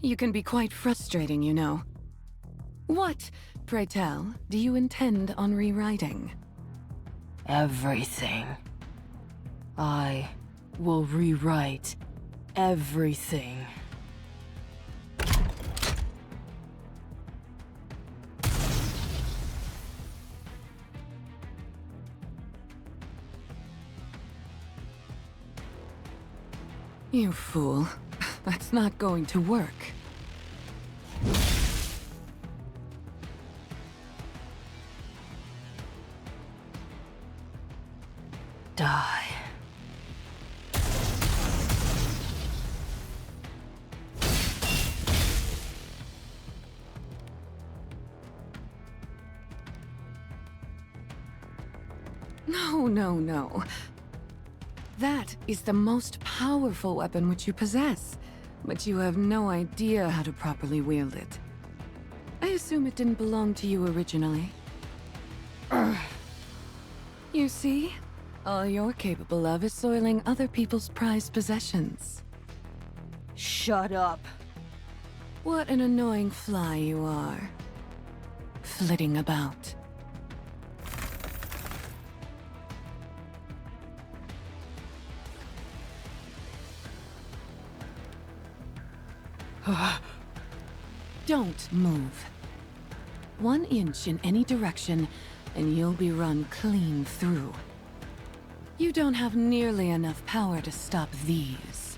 You can be quite frustrating, you know. What, pray tell, do you intend on rewriting? Everything. I will rewrite everything. You fool. That's not going to work. Die. No, no, no. That is the most powerful weapon which you possess, but you have no idea how to properly wield it. I assume it didn't belong to you originally. You see? All you're capable of is soiling other people's prized possessions. Shut up. What an annoying fly you are. Flitting about. Don't move. 1 inch in any direction, and you'll be run clean through. You don't have nearly enough power to stop these.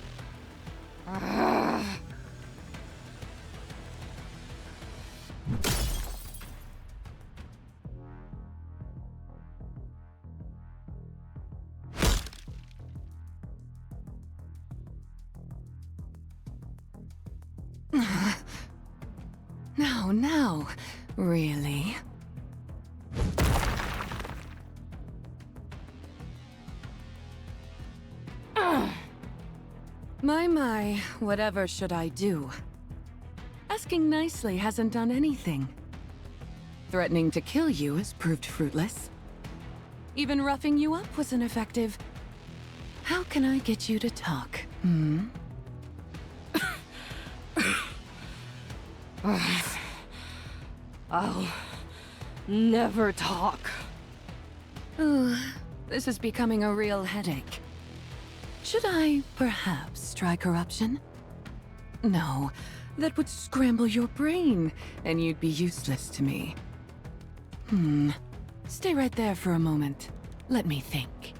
Now, really? My, whatever should I do? Asking nicely hasn't done anything. Threatening to kill you has proved fruitless. Even roughing you up was ineffective. How can I get you to talk, hmm? I'll never talk. Ooh, this is becoming a real headache. Should I, perhaps, try corruption? No, that would scramble your brain, and you'd be useless to me. Stay right there for a moment. Let me think.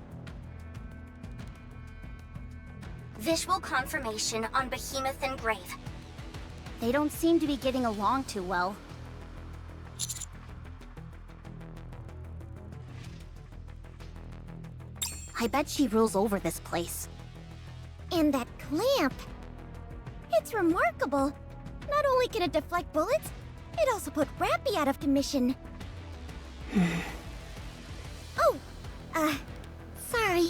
Visual confirmation on Behemoth and Grave. They don't seem to be getting along too well. I bet she rules over this place. And that clamp! It's remarkable. Not only can it deflect bullets, it also put Rappy out of commission. Oh, sorry.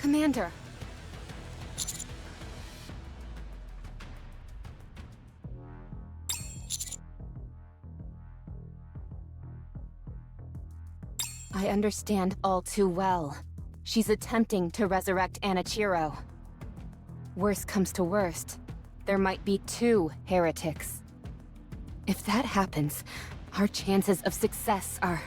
Commander. I understand all too well. She's attempting to resurrect Anichiro. Worst comes to worst, there might be 2 heretics. If that happens, our chances of success are...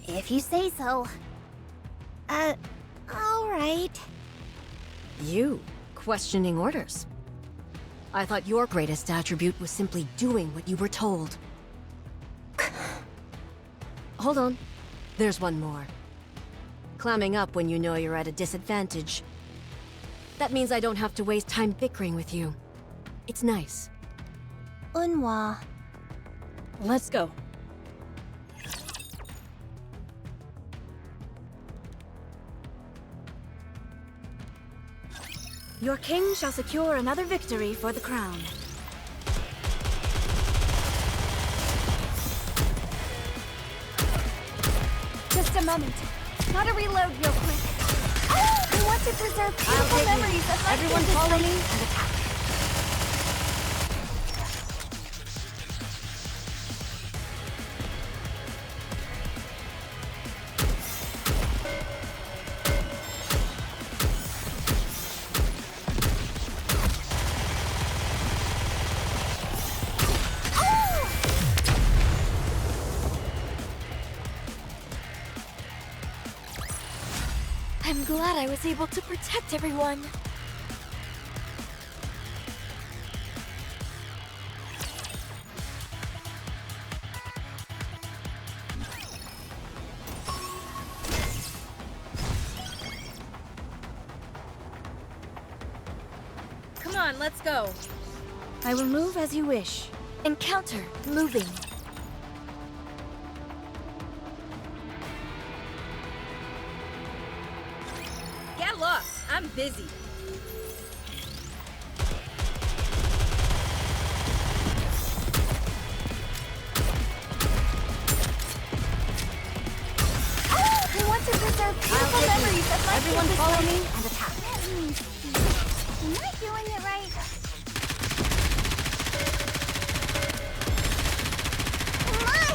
If you say so. Alright. You, questioning orders. I thought your greatest attribute was simply doing what you were told. Hold on. There's one more. Clamming up when you know you're at a disadvantage. That means I don't have to waste time bickering with you. It's nice. Unwa. Let's go. Your king shall secure another victory for the crown. Just a moment. Gotta reload real quick. Oh, I want to preserve beautiful memories of my Everyone industry. follow me and attack. glad I was able to protect everyone. Come on, let's go. I will move as you wish. Encounter moving. Get lost. I'm busy. I want to preserve beautiful memories of my Everyone follow me and attack. Am I doing it right? My!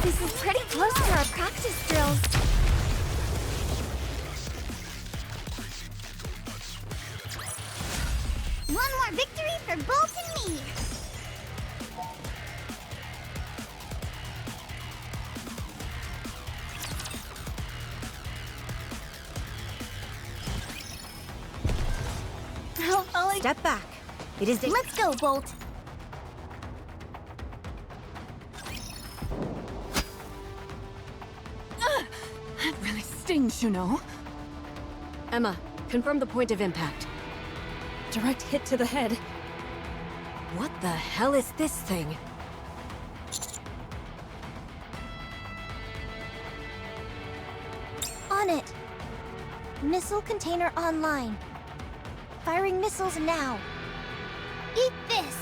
This is pretty close to our practice drills. One more victory for Bolt and me! Step back. It is Let's go, Bolt! That really stings, you know. Emma, confirm the point of impact. Direct hit to the head. What the hell is this thing? On it! Missile container online. Firing missiles now. Eat this!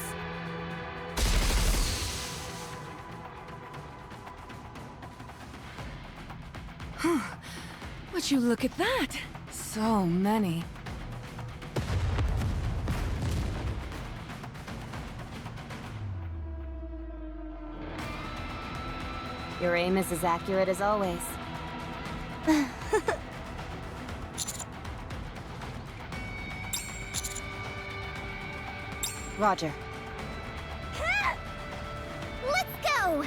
Would you look at that? So many. Your aim is as accurate as always. Roger. Let's go!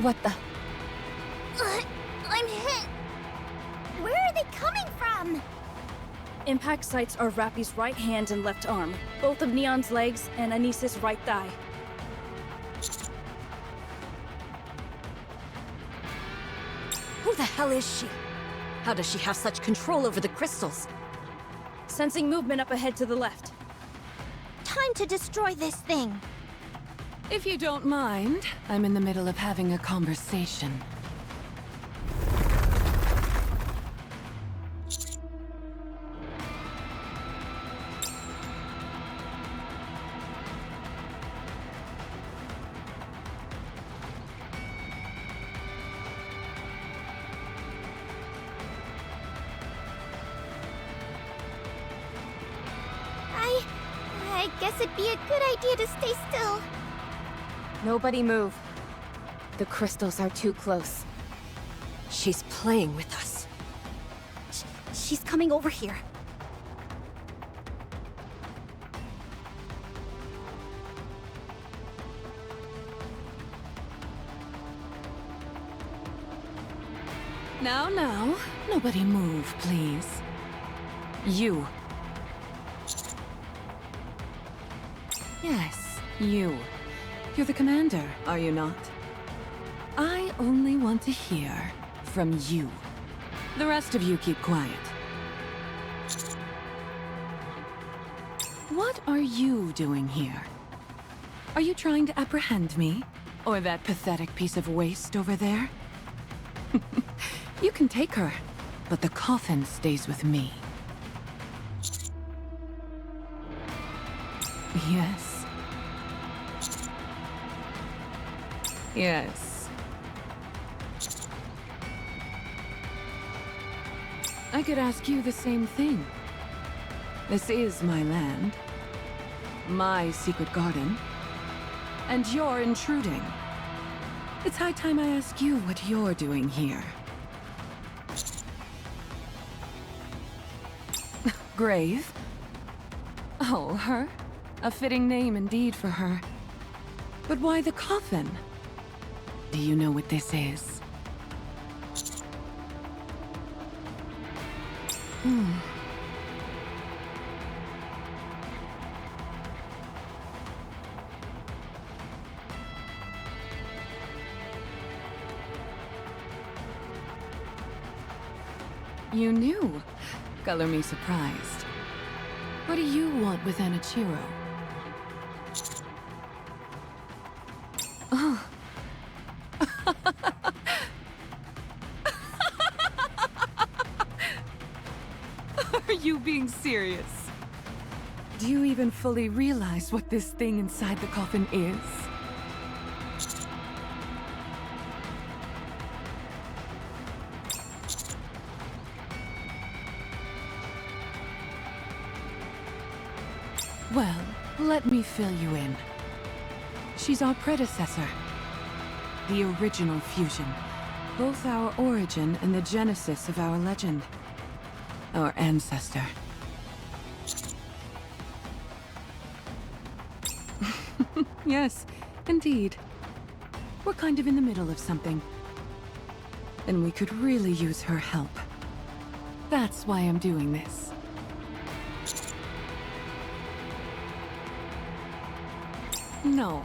What the? I'm hit! Where are they coming from? Impact sites are Rappy's right hand and left arm, both of Neon's legs and Anisa's right thigh. Who the hell is she? How does she have such control over the crystals? Sensing movement up ahead to the left. Time to destroy this thing! If you don't mind, I'm in the middle of having a conversation. I guess it'd be a good idea to stay still. Nobody move. The crystals are too close. She's playing with us. She's coming over here. Now, nobody move, please. You. Yes, you. You're the commander, are you not? I only want to hear from you. The rest of you keep quiet. What are you doing here? Are you trying to apprehend me? Or that pathetic piece of waste over there? You can take her, but the coffin stays with me. Yes. Yes. I could ask you the same thing. This is my land. My secret garden. And you're intruding. It's high time I ask you what you're doing here. Grave? Oh, her? A fitting name indeed for her. But why the coffin? Do you know what this is? You knew. Color me surprised. What do you want with Anichiro? Oh. Are you being serious? Do you even fully realize what this thing inside the coffin is? Well, let me fill you in. She's our predecessor. The original fusion. Both our origin and the genesis of our legend. Our ancestor. Yes, indeed. We're kind of in the middle of something. And we could really use her help. That's why I'm doing this. No.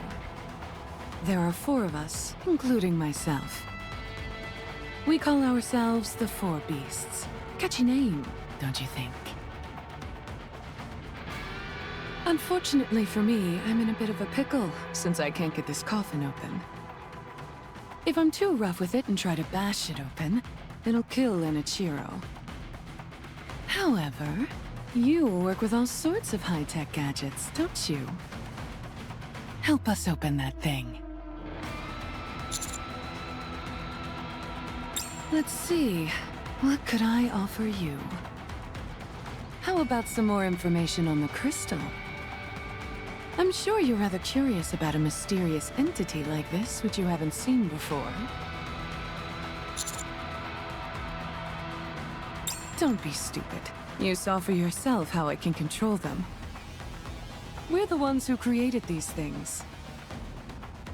There are 4 of us, including myself. We call ourselves the 4 Beasts. Catchy name, don't you think? Unfortunately for me, I'm in a bit of a pickle, since I can't get this coffin open. If I'm too rough with it and try to bash it open, it'll kill Anichiro. However, you work with all sorts of high-tech gadgets, don't you? Help us open that thing. Let's see. What could I offer you? How about some more information on the crystal? I'm sure you're rather curious about a mysterious entity like this, which you haven't seen before. Don't be stupid. You saw for yourself how I can control them. We're the ones who created these things.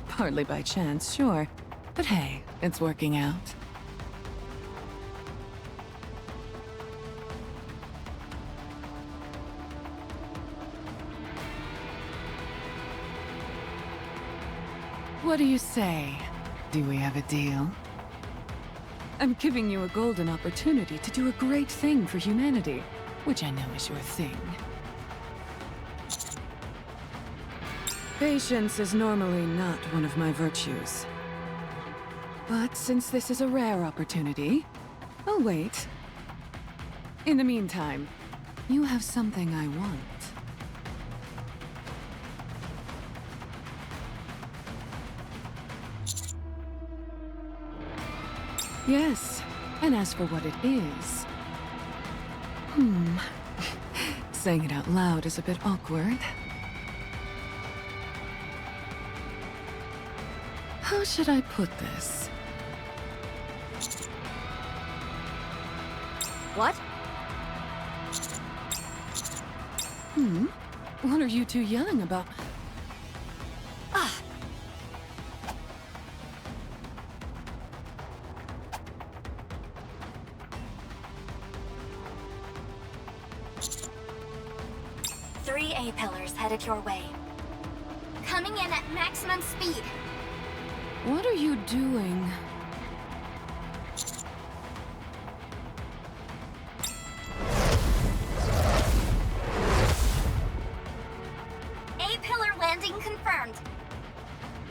Partly by chance, sure. But hey, it's working out. What do you say? Do we have a deal? I'm giving you a golden opportunity to do a great thing for humanity, which I know is your thing. Patience is normally not one of my virtues. But since this is a rare opportunity, I'll wait. In the meantime, you have something I want. Yes, and as for what it is... Saying it out loud is a bit awkward. How should I put this? What? What are you two yelling about? Ah! Three A-pillars headed your way. Coming in at maximum speed. What are you doing? A-pillar landing confirmed.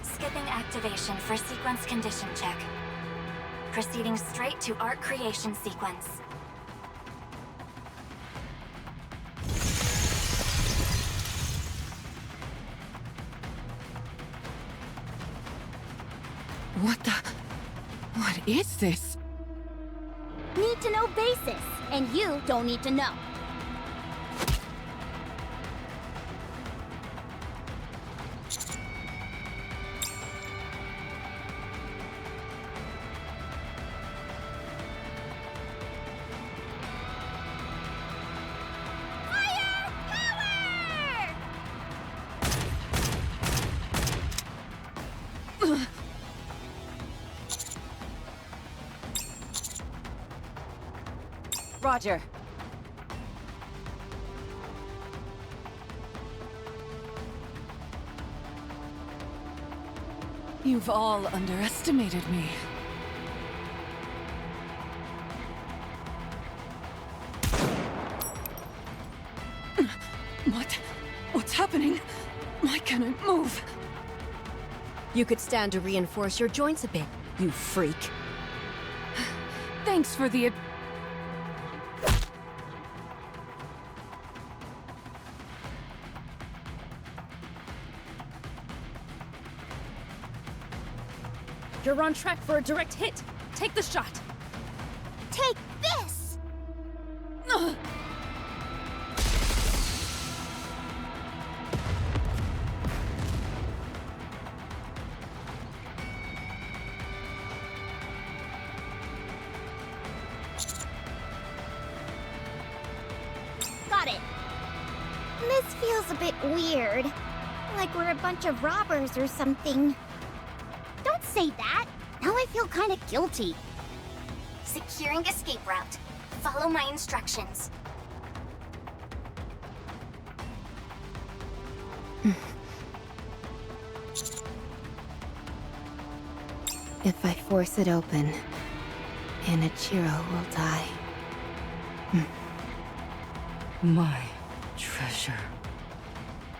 Skipping activation for sequence condition check. Proceeding straight to art creation sequence. What the... What is this? Need to know basis, and you don't need to know. Roger. You've all underestimated me. What? What's happening? Why can't I move? You could stand to reinforce your joints a bit, you freak. Thanks for the... You're on track for a direct hit. Take the shot. Take this! Got it. This feels a bit weird. Like we're a bunch of robbers or something. Don't say that. Now I feel kind of guilty. Securing escape route. Follow my instructions. If I force it open, Anichiro will die. My treasure.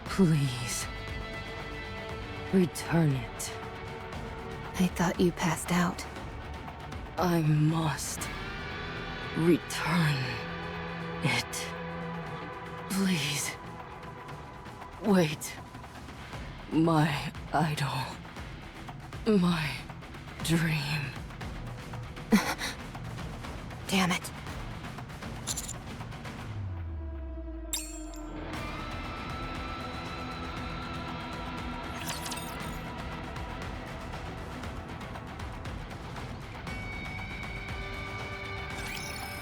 Please. Return it. I thought you passed out. I must return it. Please. Wait. My idol. My dream. Damn it.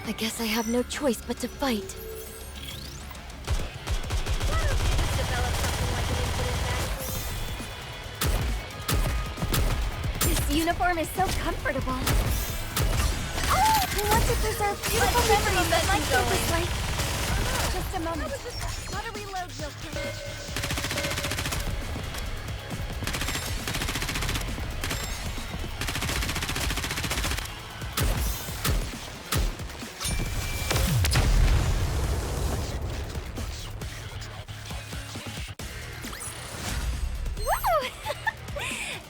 I guess I have no choice but to fight. This uniform is so comfortable. Oh, I want to preserve beautiful memories of my campus life. Just a moment. Gotta reload real quick.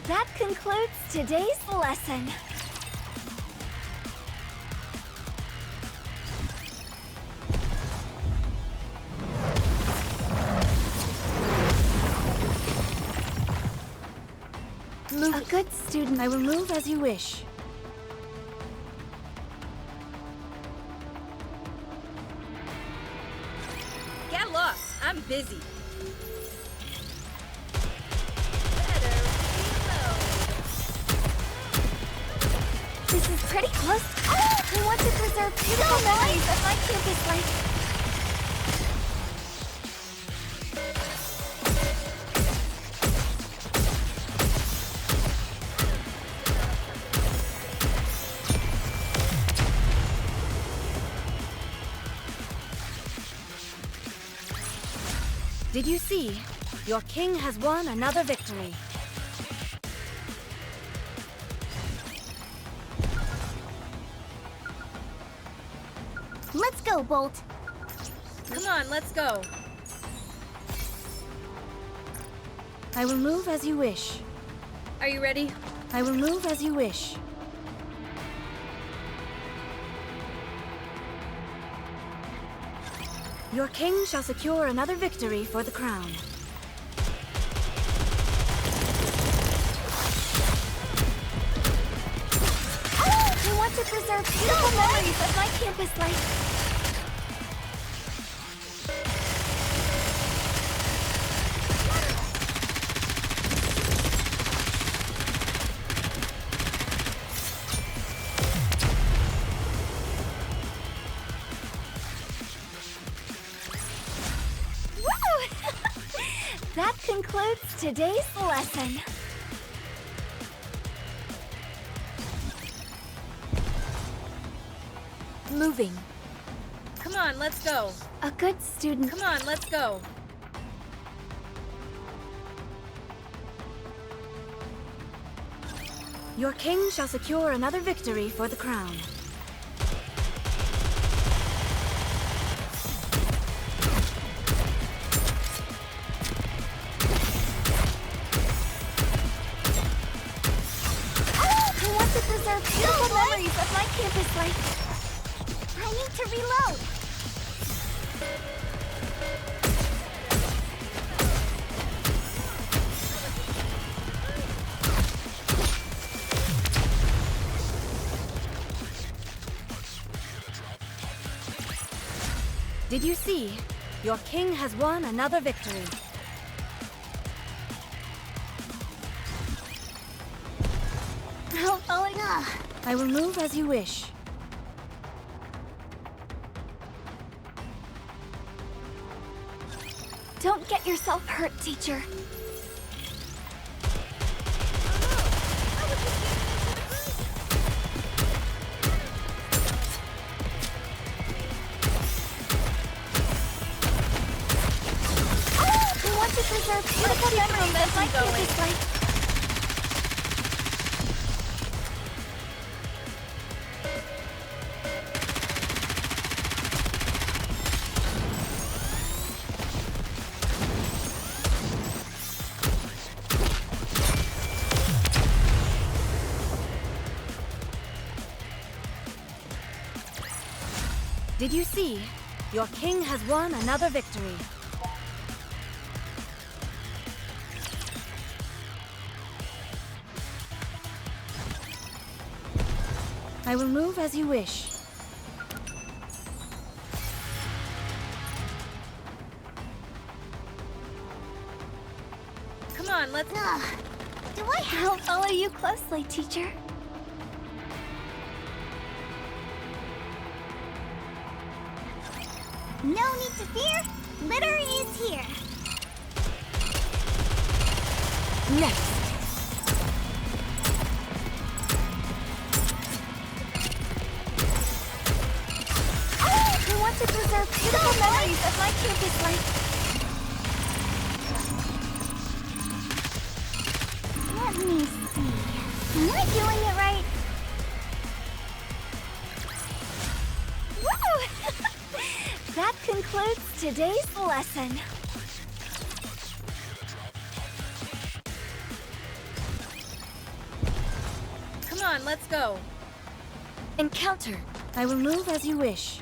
That concludes today's lesson. A good student, I will move as you wish. Get lost. I'm busy. This is pretty close. Oh, I want to preserve beautiful memories of my campus life. Did you see? Your king has won another victory. Let's go, Bolt. Come on, let's go. I will move as you wish. Are you ready? I will move as you wish. Your king shall secure another victory for the crown. Oh, I want to preserve beautiful memories of my campus life. That concludes today's lesson. Moving. Come on, let's go. A good student. Come on, let's go. Your king shall secure another victory for the crown. I want to preserve beautiful memories of my campus life. I need to reload. Did you see? Your king has won another victory. Oh, I will move as you wish. Don't get yourself hurt, teacher. I want to preserve beautiful memories of my campus life. Did you see? Your king has won another victory. I will move as you wish. Come on, let's... Do I have to follow you closely, teacher? No need to fear. Litter is here. Next. I want to preserve beautiful memories of my campus life. Let me see. Am I doing it right? Woo! That concludes today's lesson. Come on, let's go. Encounter. I will move as you wish.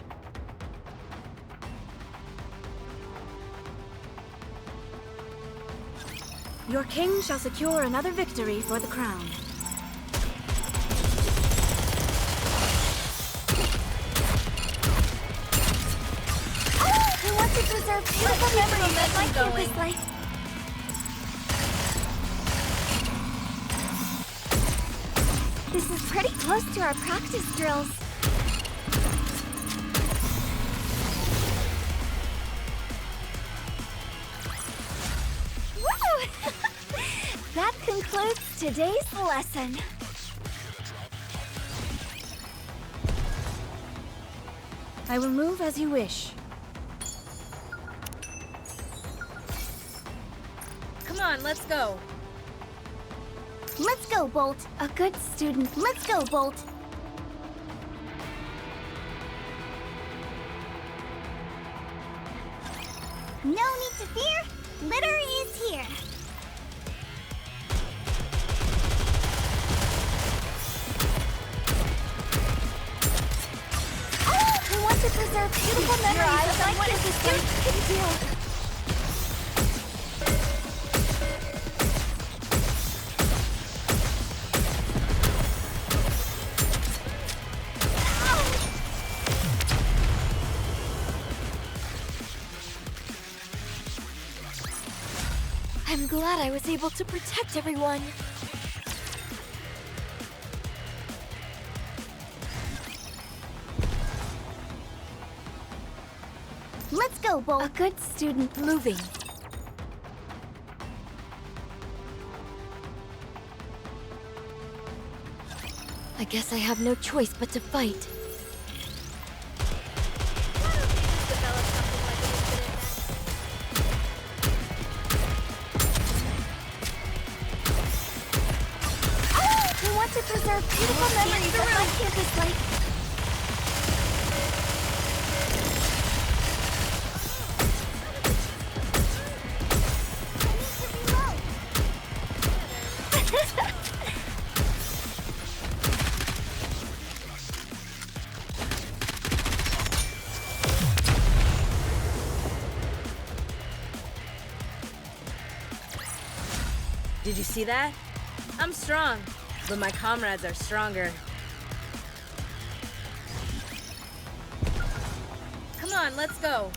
Your king shall secure another victory for the crown. I want to preserve beautiful memories of my campus life. This is pretty close to our practice drills. Woo! That concludes today's lesson. I will move as you wish. Come on, let's go. Let's go, Bolt. A good student. Let's go, Bolt. No need to fear. Litter is here. I want to preserve beautiful memories of my campus life. Good deal. I'm glad I was able to protect everyone. Let's go, Bolt. A good student moving. I guess I have no choice but to fight. want to preserve beautiful memories of my campus life. Did you see that? I'm strong, but my comrades are stronger. Come on, let's go.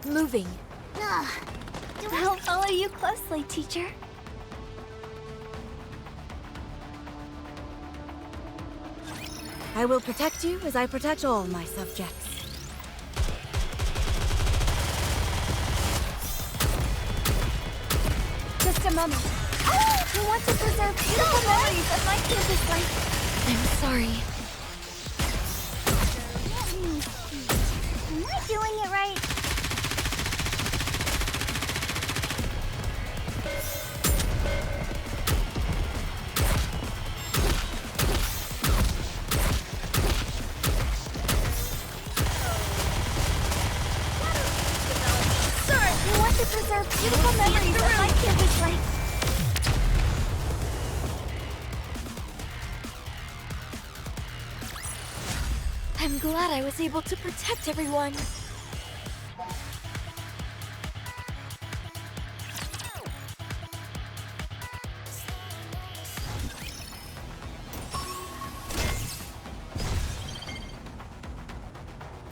Moving. I'll follow you closely, teacher. I will protect you as I protect all my subjects. Just a moment. I want to preserve beautiful memories of my campus life. I'm sorry. Let me see. Am I doing it right? I want to preserve beautiful memories of my campus life. I'm glad I was able to protect everyone.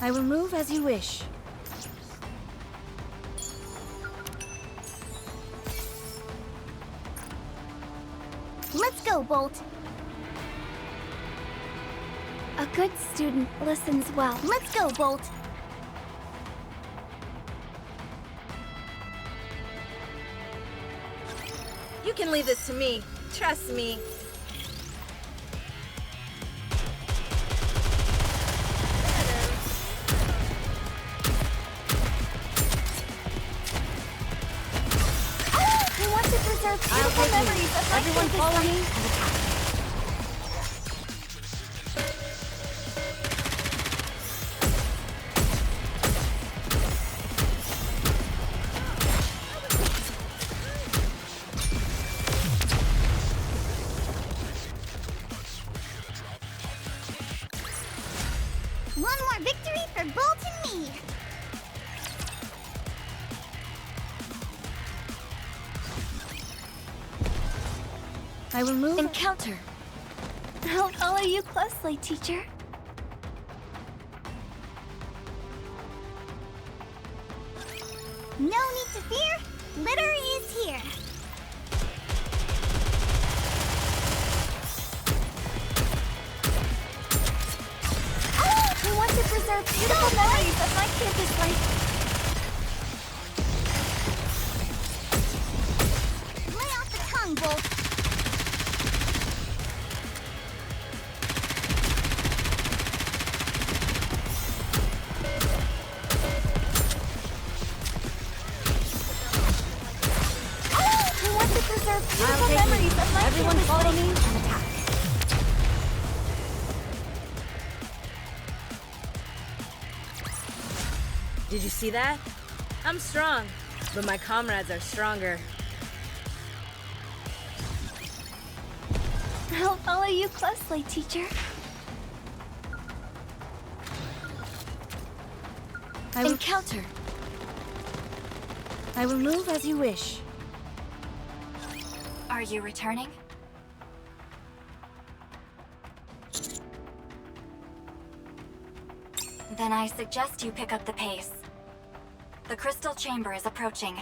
I will move as you wish. Let's go, Bolt. A good student listens well. Let's go, Bolt. You can leave this to me. Trust me. I want to preserve beautiful memories of my Everyone campus follow life. me and attack. One more victory for Bolt and me. I will move. Encounter. I'll follow you closely, teacher. No need to fear. Litter is here. I want to preserve beautiful memories of my campus life. Lay off the tongue, Bolt. I want to preserve beautiful memories of my Everyone campus follow life. me and attack. Did you see that? I'm strong, but my comrades are stronger. I'll follow you closely, teacher. Encounter. I will move as you wish. Are you returning? Then I suggest you pick up the pace. The crystal chamber is approaching.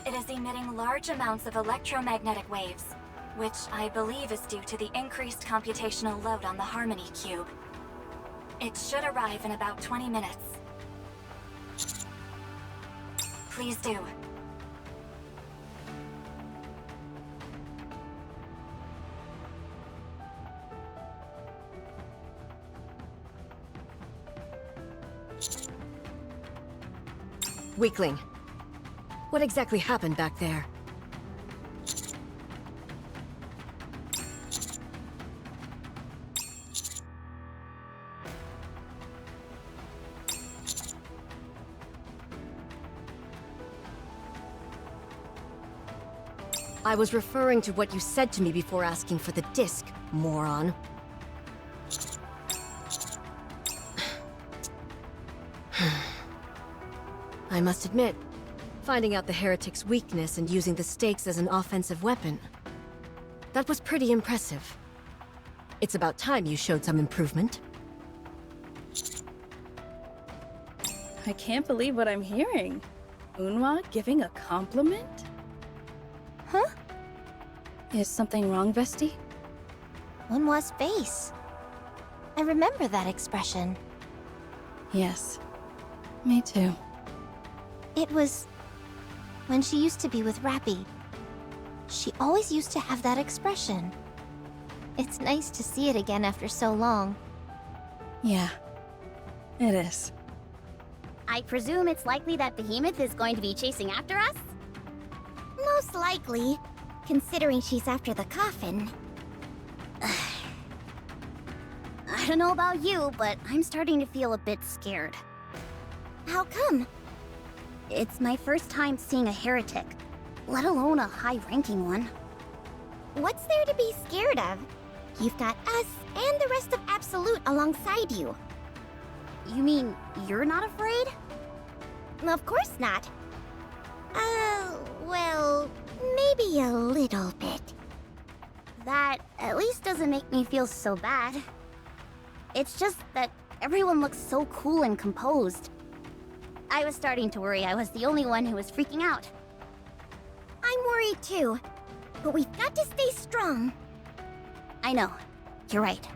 It is emitting large amounts of electromagnetic waves, which I believe is due to the increased computational load on the Harmony Cube. It should arrive in about 20 minutes. Please do. Weakling. What exactly happened back there? I was referring to what you said to me before asking for the disc, moron. I must admit, finding out the heretic's weakness and using the stakes as an offensive weapon, that was pretty impressive. It's about time you showed some improvement. I can't believe what I'm hearing. Unhwa giving a compliment? Huh? Is something wrong, Vesti? Unhwa's face. I remember that expression. Yes. Me too. It was when she used to be with Rappy. She always used to have that expression. It's nice to see it again after so long. Yeah. It is. I presume it's likely that Behemoth is going to be chasing after us? Most likely, considering she's after the coffin. I don't know about you, but I'm starting to feel a bit scared. How come? It's my first time seeing a heretic, let alone a high-ranking one. What's there to be scared of? You've got us and the rest of Absolute alongside you. You mean you're not afraid? Of course not. Well, maybe a little bit. That at least doesn't make me feel so bad. It's just that everyone looks so cool and composed. I was starting to worry I was the only one who was freaking out. I'm worried too, but we've got to stay strong. I know, you're right.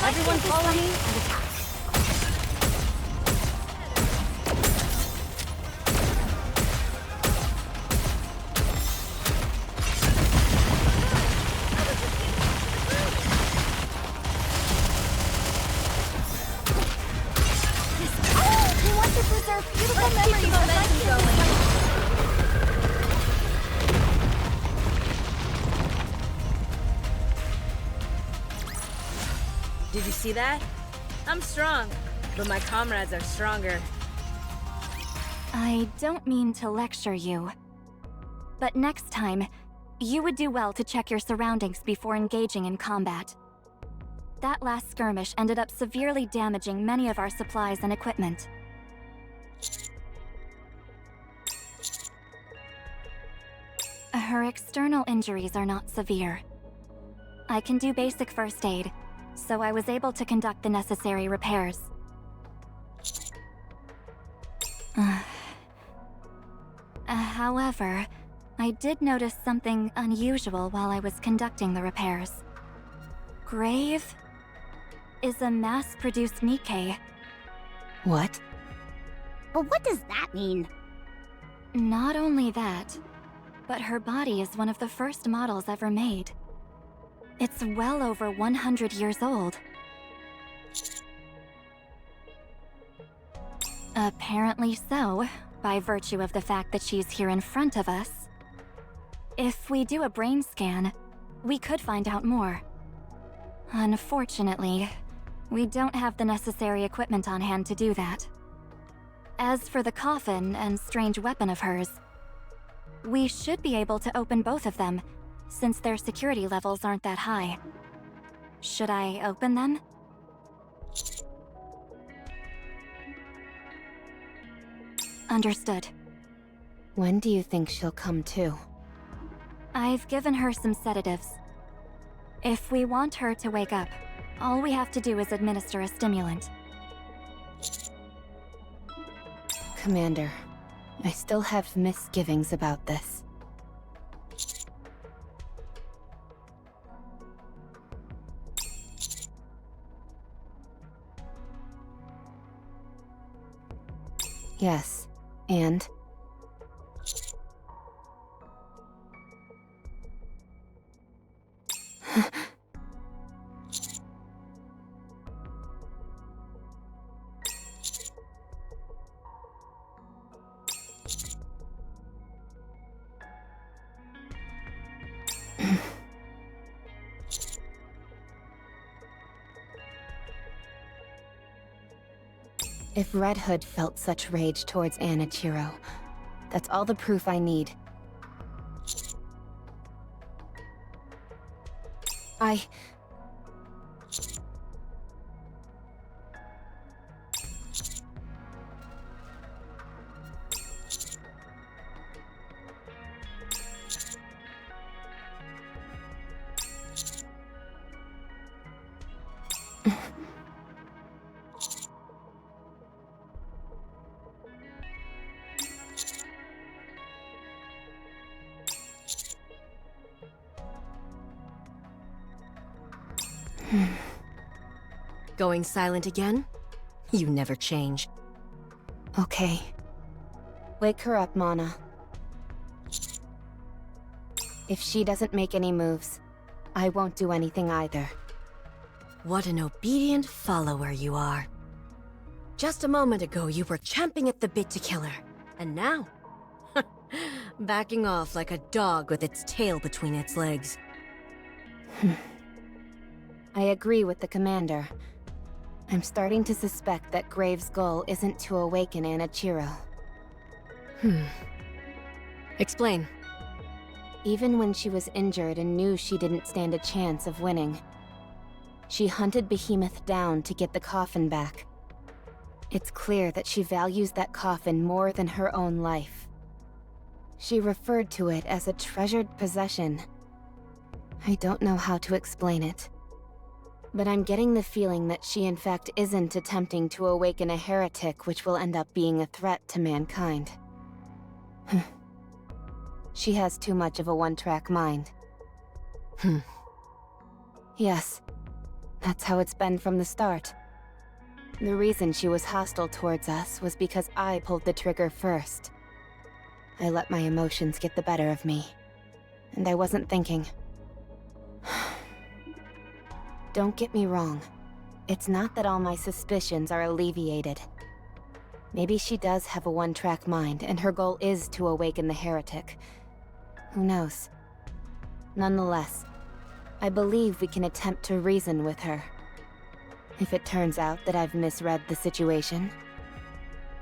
Everyone follow me and attack. We want to preserve beautiful memories of momentum going. Did you see that? I'm strong, but my comrades are stronger. I don't mean to lecture you, but next time, you would do well to check your surroundings before engaging in combat. That last skirmish ended up severely damaging many of our supplies and equipment. Her external injuries are not severe. I can do basic first aid, so I was able to conduct the necessary repairs. However, I did notice something unusual while I was conducting the repairs. Grave is a mass-produced NIKKE. What? But what does that mean? Not only that, but her body is one of the first models ever made. It's well over 100 years old. Apparently so, by virtue of the fact that she's here in front of us. If we do a brain scan, we could find out more. Unfortunately, we don't have the necessary equipment on hand to do that. As for the coffin and strange weapon of hers, we should be able to open both of them, since their security levels aren't that high. Should I open them? Understood. When do you think she'll come to? I've given her some sedatives. If we want her to wake up, all we have to do is administer a stimulant. Commander, I still have misgivings about this. Yes, and? If Red Hood felt such rage towards Anichiro, that's all the proof I need. Going silent again? You never change. Okay. Wake her up, Mana. If she doesn't make any moves, I won't do anything either. What an obedient follower you are. Just a moment ago, you were champing at the bit to kill her. And now? Backing off like a dog with its tail between its legs. I agree with the commander. I'm starting to suspect that Graves' goal isn't to awaken Anichiro. Explain. Even when she was injured and knew she didn't stand a chance of winning, she hunted Behemoth down to get the coffin back. It's clear that she values that coffin more than her own life. She referred to it as a treasured possession. I don't know how to explain it, but I'm getting the feeling that she in fact isn't attempting to awaken a heretic which will end up being a threat to mankind. She has too much of a one-track mind. Yes, that's how it's been from the start. The reason she was hostile towards us was because I pulled the trigger first. I let my emotions get the better of me, and I wasn't thinking. Don't get me wrong. It's not that all my suspicions are alleviated. Maybe she does have a one-track mind, and her goal is to awaken the heretic. Who knows? Nonetheless, I believe we can attempt to reason with her. If it turns out that I've misread the situation,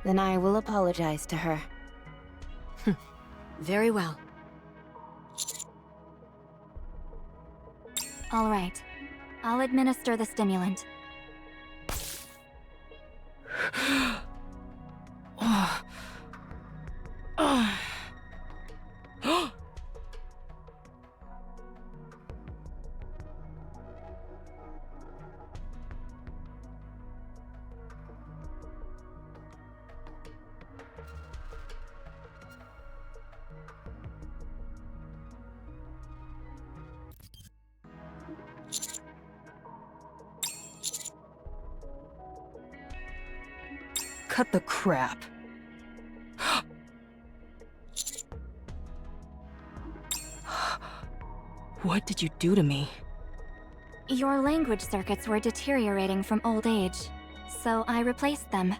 then I will apologize to her. Very well. All right. I'll administer the stimulant. Cut the crap. What did you do to me? Your language circuits were deteriorating from old age, so I replaced them.